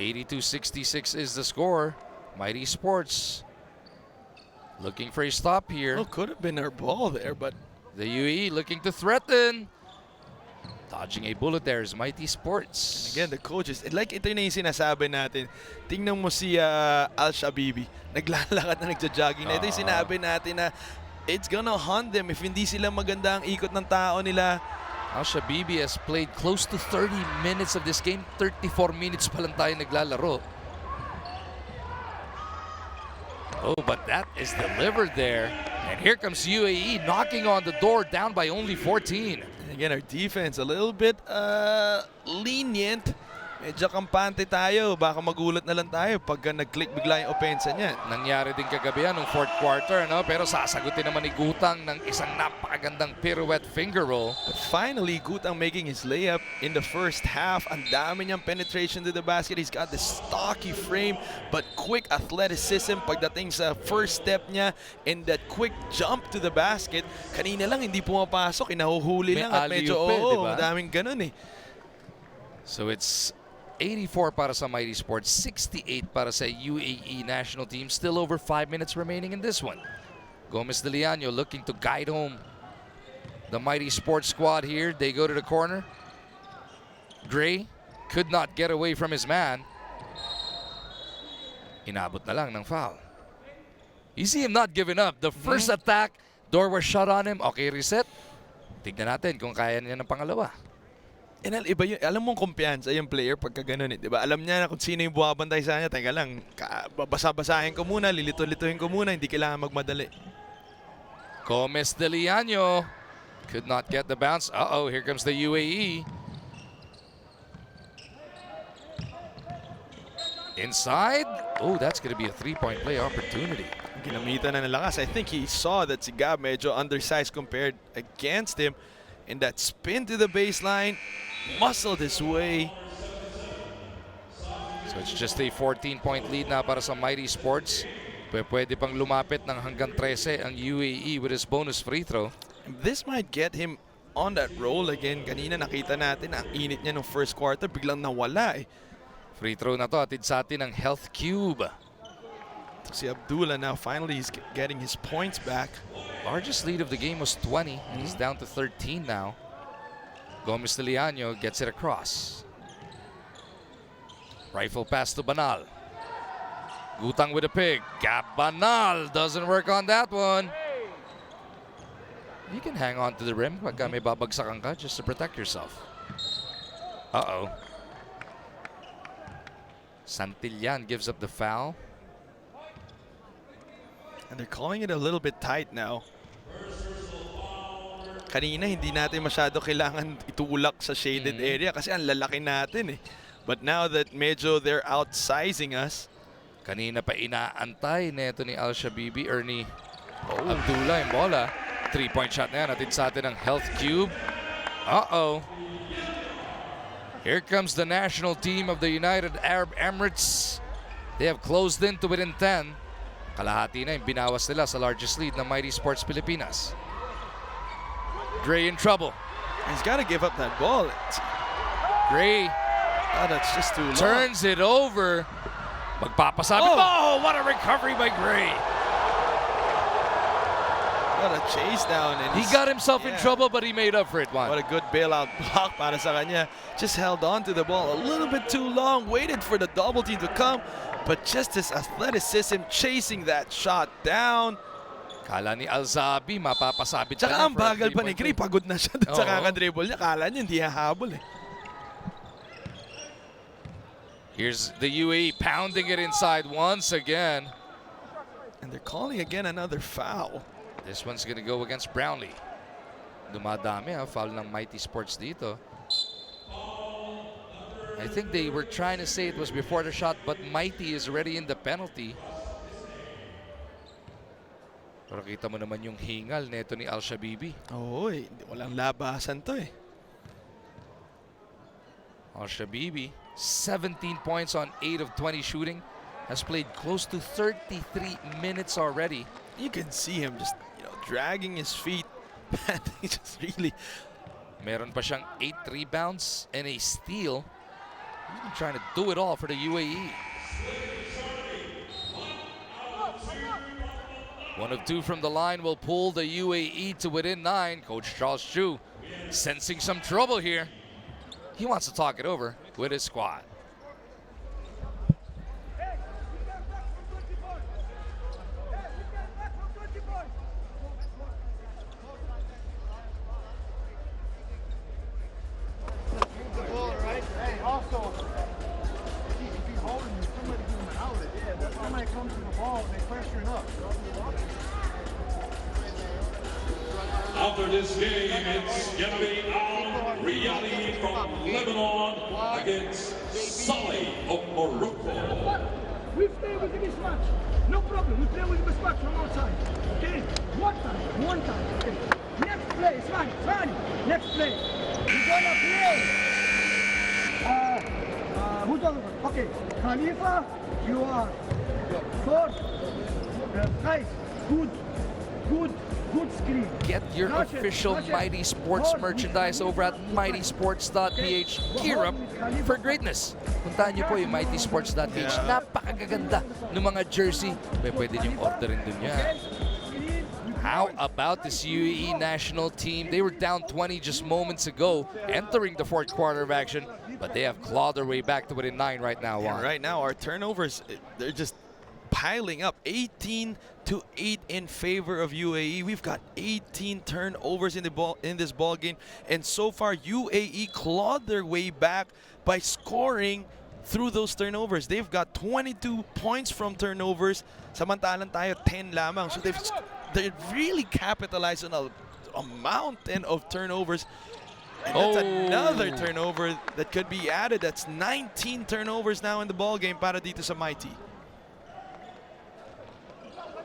82-66 is the score. Mighty Sports looking for a stop here. Oh, could have been our ball there, but The UAE looking to threaten. Dodging a bullet there is Mighty Sports. again, the coaches, like ito na yung sinasabi natin. Tingnan mo si Al-Shabibi. Naglalakad na nagja-jogging na. Ito yung sinabi natin na it's gonna hunt them if hindi sila maganda ang ikot ng tao nila. Al-Shabibi has played close to 30 minutes of this game. 34 minutes pa lang tayo naglalaro. Oh, but that is delivered there. And here comes UAE knocking on the door, down by only 14. And again, our defense a little bit lenient. Medyo kampante tayo. Baka magulat na lang tayo pagka nag-click bigla yung opensa niyan. Nangyari din kagabi yan nung fourth quarter, no? Pero sasagutin naman ni Gutang ng isang napakagandang pirouette finger roll. But finally, Gutang making his layup in the first half. Ang dami niyang penetration to the basket. He's got this stocky frame but quick athleticism pagdating sa first step niya and that quick jump to the basket. Kanina lang hindi pumapasok, inahuhuli May lang at medyo alley-oop diba? madaming ganun eh. So it's 84 para sa Mighty Sports, 68 para sa UAE national team. Still over 5 minutes remaining in this one. Gomez de Leano looking to guide home the Mighty Sports squad here. They go to the corner. Gray could not get away from his man. Inabot na lang ng foul. You see him not giving up. The first attack, door was shut on him. Okay, reset. Tignan natin kung kaya niya ng pangalawa. And iba yun, alam mong kumpiyansa yung player pagka ganun eh, di ba? Alam niya na kung sino yung buwabantay sa kanya. Teka lang, basa-basahin ko muna, lilito-lituhin ko muna, hindi kailangan magmadali. Gomez de Leano could not get the bounce. Uh-oh, here comes the UAE. Inside. Oh, that's going to be a three-point play opportunity. Ginamitan na ng lakas. I think he saw that si Gab medyo undersized compared against him. And that spin to the baseline, muscled his way. So it's just a 14-point lead na para sa Mighty Sports. Pwede pang lumapit ng hanggang 13 ang UAE with his bonus free throw. This might get him on that roll again. Kanina nakita natin ang init niya ng first quarter, biglang nawala eh. Free throw na to, atid sa atin ng Health Cube. Si Abdullah now finally he's getting his points back. Largest lead of the game was 20. He's down to 13 now. Gomez de Leano gets it across. Rifle pass to Banal. Gutang with a pick. Gab Banal doesn't work on that one. You can hang on to the rim pagka may babagsakan ka just to protect yourself. Uh-oh. Santillan gives up the foul. And they're calling it a little bit tight now. Kanina hindi natin masyado kailangan itulak sa shaded area kasi ang lalaki natin eh. But now that medyo they're outsizing us. Kanina pa inaantay neto ni Al-Shabibi or ni Abdullah yung bola. 3-point shot na yan. Atid sa atin ang Health Cube. Uh-oh. Here comes the national team of the United Arab Emirates. They have closed in to within 10. Kalahati na yung binawas nila sa largest lead ng Mighty Sports Pilipinas. Gray in trouble. He's got to give up that ball. Gray That's just too long. turns it over. Magpapasabi. Oh, what a recovery by Gray. What a chase down. And He got himself in trouble, but he made up for it. What a good bailout block para sa kanya. Just held on to the ball a little bit too long. Waited for the double team to come. But just his athleticism chasing that shot down. Kala ni Alzabi, mapapasabit Tsaka pa ang bagal pa ni Gray. Pagod na siya sa Oo. kakadribble niya. Kala niya hindi hahabol eh. Here's the UAE pounding it inside once again. And they're calling again another foul. This one's gonna go against Brownlee. Dumadami foul ng Mighty Sports dito. I think they were trying to say it was before the shot, but Mighty is already in the penalty. Pero kita mo naman yung hingal neto ni Al-Shabibi. Oo eh. Walang labasan to eh. Al-Shabibi, 17 points on 8 of 20 shooting. Has played close to 33 minutes already. You can see him just, dragging his feet. He just really... Meron pa siyang 8 rebounds and a steal. He's been trying to do it all for the UAE. 1 of 2 from the line will pull the UAE to within 9. Coach Charles Chu sensing some trouble here. He wants to talk it over with his squad. After this game, it's going to be Al Riyadi from Lebanon against Saleh of Morocco. We play with this match. No problem. We play with this match from outside. Okay? One time. Okay. Next play, Svani. Next play. We're gonna play. Who's on? Okay. Khalifa, you are fourth. Guys, good screen. Get your official Mighty Sports merchandise over at mightysports.ph. Gear up for greatness. Puntahan niyo po yung mightysports.ph. Napakagaganda ng mga jersey. Pwede niyong orderin din yan. How about this UAE national team? They were down 20 just moments ago, entering the fourth quarter of action, but they have clawed their way back to within 9 right now. Yeah, right now, our turnovers, they're just piling up. 18-8 in favor of UAE. We've got 18 turnovers in this ball game, and so far UAE clawed their way back by scoring through those turnovers. They've got 22 points from turnovers. Samantalang tayo 10 lamang. So they've really capitalized on a mountain of turnovers. And that's another turnover that could be added. That's 19 turnovers now in the ball game para dito sa Mighty.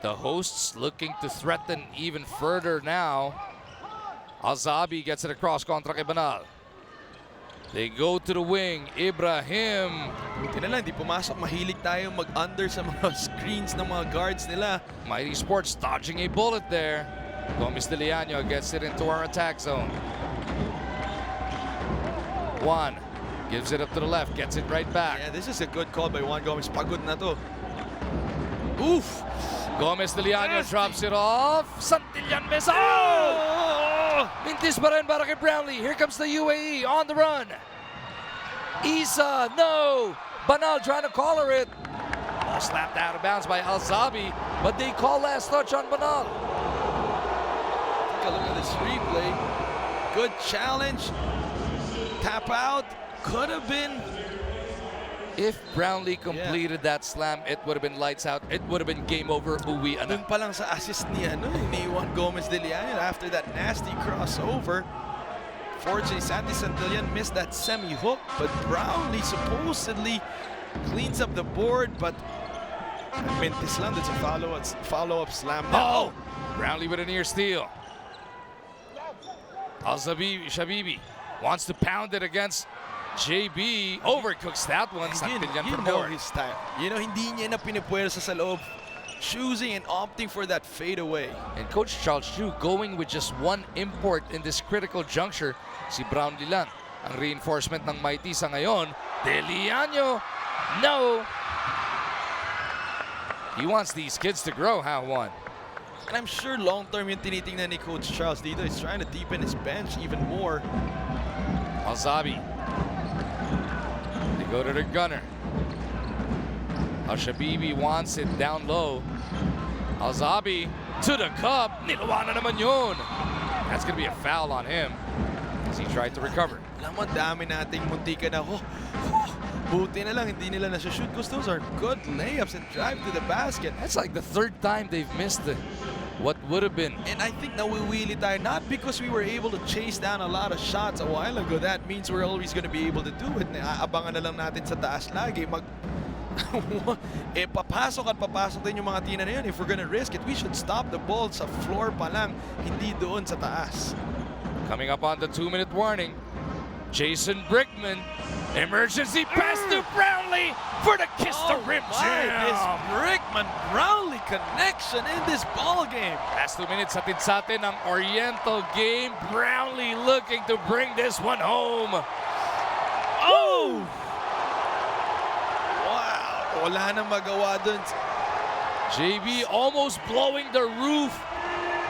The hosts looking to threaten even further now. Alzabi gets it across kontra kay Banal. They go to the wing. Ibrahim. Buti na lang, di pumasok. Mahilig tayo mag-under sa mga screens ng mga guards nila. Mighty Sports dodging a bullet there. Gomez de Leano gets it into our attack zone. Juan gives it up to the left, gets it right back. Yeah, this is a good call by Juan Gomez. Pagod na to. Oof! Gomez de Leano drops it off. Santillan missile! Oh! Mintis pa rin para kay Brownlee. Here comes the UAE on the run. Isa, no! Banal trying to collar it. Oh, slapped out of bounds by Alzabi, but they call last touch on Banal. Take a look at this replay. Good challenge. Tap out. Could have been. If Brownlee completed that slam, it would have been lights out. It would have been game over. Uwi na. Dun pa lang sa assist ni Juan Gomez de Leano after that nasty crossover. Fortunately, Santi Santillan missed that semi-hook, but Brownlee supposedly cleans up the board, but Mintis lang, that's a follow-up slam. Oh! Brownlee with a near steal. Shabibi wants to pound it against JB. Overcooks that one. Santillan You for know more. his style. You know, hindi niya na pinipuwersa sa loob. Choosing and opting for that fadeaway. And Coach Charles Chu going with just one import in this critical juncture. Si Brownlee lang ang reinforcement ng Mighty sa ngayon. De Leano, no! He wants these kids to grow, Juan? And I'm sure long-term yung tinitingnan ni Coach Charles dito is trying to deepen his bench even more. Alzabi. They go to the gunner. Al-Shabibi wants it down low. Alzabi to the cup. Nilawan na naman yun. That's going to be a foul on him as he tried to recover. Alam mo, dami nating muntikan na, buti na lang, hindi nila nasa-shoot because those are good layups and drive to the basket. That's like the third time they've missed what would have been. And I think nawiwili tayo, not because we were able to chase down a lot of shots a while ago. That means we're always going to be able to do it. Aabangan na lang natin sa taas lagi. Papasok din yung mga tina na yun. If we're gonna risk it, we should stop the ball sa floor pa lang, hindi doon sa taas. Coming up on the 2-minute warning, Jason Brickman, emergency pass to Brownlee for the kiss the rim jam. This Brickman-Brownlee connection in this ball game. Last 2 minutes, hatid sa atin ang Oriental game. Brownlee looking to bring this one home. Oh! Wow! Wala nang magawa dun. JB almost blowing the roof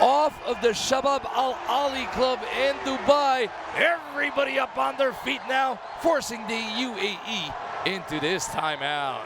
off of the Shabab Al Ali Club in Dubai. Everybody up on their feet now, forcing the UAE into this timeout.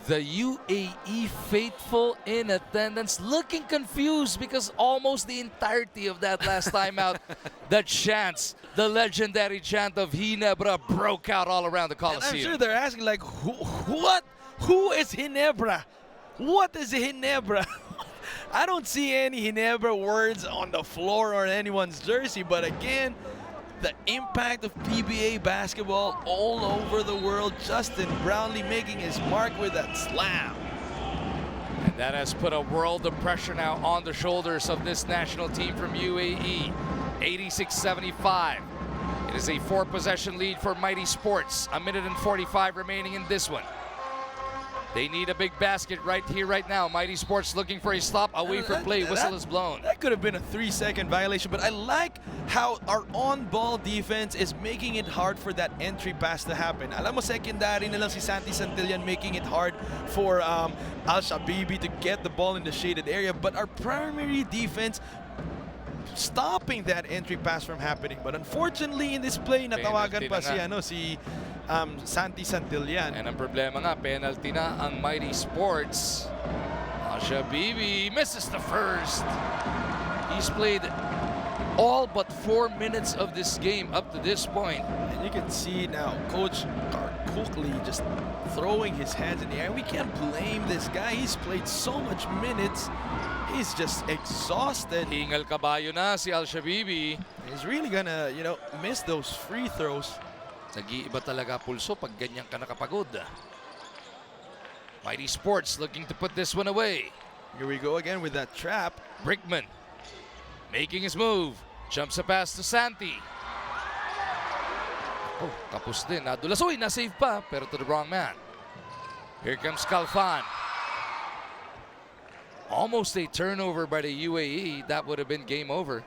The UAE faithful in attendance looking confused because almost the entirety of that last time out, the chants, the legendary chant of Ginebra broke out all around the And I'm Coliseum. sure they're asking like, what? Who is Ginebra? What is Ginebra? I don't see any Ginebra words on the floor or anyone's jersey, but again, the impact of PBA basketball all over the world. Justin Brownlee making his mark with that slam. And that has put a world of pressure now on the shoulders of this national team from UAE. 86-75. It is a 4-possession lead for Mighty Sports. A minute and 45 remaining in this one. They need a big basket right here, right now. Mighty Sports looking for a stop. Away for play. Whistle is blown. That could have been a 3-second violation, but I like how our on-ball defense is making it hard for that entry pass to happen. Alam mo, secondary na lang si Santi Santillan making it hard for Al-Shabibi to get the ball in the shaded area, but our primary defense stopping that entry pass from happening. But unfortunately, in this play, natawagan pa si Santi Santillan. And ang problema nga, penalty na ang Mighty Sports. Al-Shabibi misses the first. He's played all but 4 minutes of this game up to this point. And you can see now Coach Cookly just throwing his hands in the air. We can't blame this guy. He's played so much minutes. He's just exhausted. Hingal kabayo na si Al-Shabibi. He's really gonna, miss those free throws. Nag-iiba talaga pulso pag ganyan ka nakapagod. Mighty Sports looking to put this one away. Here we go again with that trap. Brickman making his move. Jumps a pass to Santi. Oh, kapos din. Nadulas. Uy, nasave pa, pero to the wrong man. Here comes Calfan. Almost a turnover by the UAE. That would have been game over.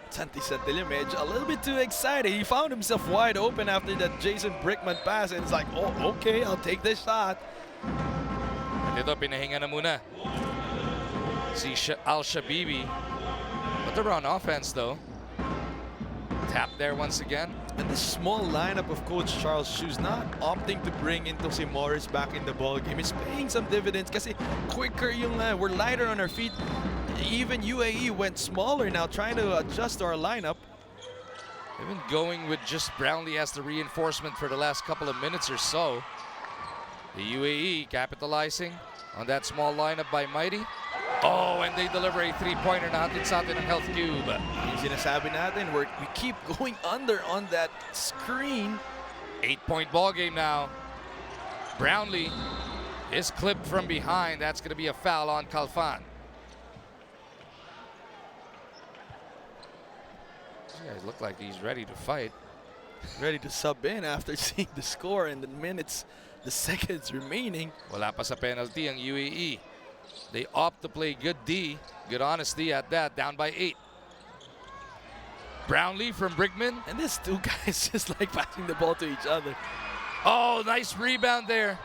Santi Santillan a little bit too excited. He found himself wide open after that Jason Brickman pass, and it's like, oh, okay, I'll take this shot. Ito, pinahinga na muna si Al-Shabibi. But they're on offense, though. Tap there once again. And this small lineup of Coach Charles Shoes not opting to bring in Tosi Morris back in the ball game is paying some dividends kasi quicker yung we're lighter on our feet. Even UAE went smaller now, trying to adjust to our lineup. They've been going with just Brownlee as the reinforcement for the last couple of minutes or so. The UAE capitalizing on that small lineup by Mighty. Oh, and they deliver a three-pointer na hatid sa atin ng Health Cube. Yung sinasabi natin, we keep going under on that screen. 8-point ball game now. Brownlee is clipped from behind. That's going to be a foul on Calfan. These guys look like he's ready to fight. Ready to sub in after seeing the score and the seconds remaining. Wala pa sa penalty ang UAE. They opt to play good D, good honesty at that, down by 8. Brownlee from Brickman. And these two guys just like passing the ball to each other. Oh, nice rebound there.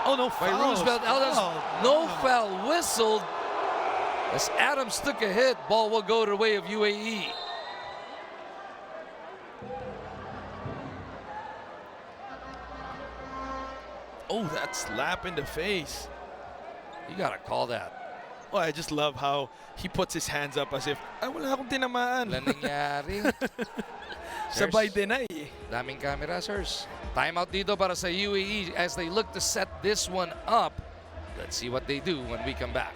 Oh, no By foul. Roosevelt Adams. No foul whistled as Adams took a hit. Ball will go the way of UAE. Oh, that slap in the face. You gotta call that. Oh, I just love how he puts his hands up as if, ay, wala akong tinamaan. Wala nangyari. Sabay dinay. Daming camera, sirs. Timeout dito para sa UAE as they look to set this one up. Let's see what they do when we come back.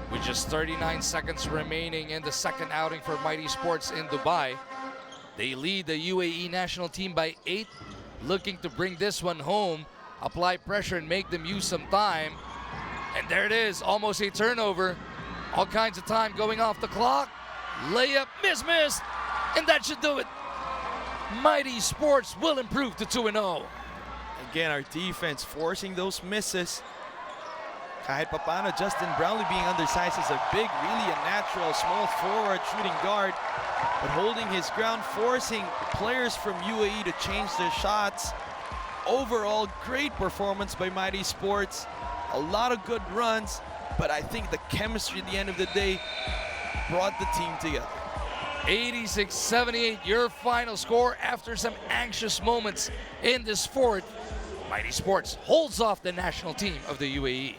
With just 39 seconds remaining in the second outing for Mighty Sports in Dubai, they lead the UAE national team by 8, looking to bring this one home, apply pressure and make them use some time. And there it is, almost a turnover. All kinds of time going off the clock. Layup, missed, and that should do it. Mighty Sports will improve to 2-0. Again, our defense forcing those misses. Kahit papano, Justin Brownlee being undersized is a big, really a natural small forward shooting guard, but holding his ground, forcing players from UAE to change their shots. Overall, great performance by Mighty Sports. A lot of good runs, but I think the chemistry at the end of the day brought the team together. 86-78, your final score after some anxious moments in this fourth. Mighty Sports holds off the national team of the UAE.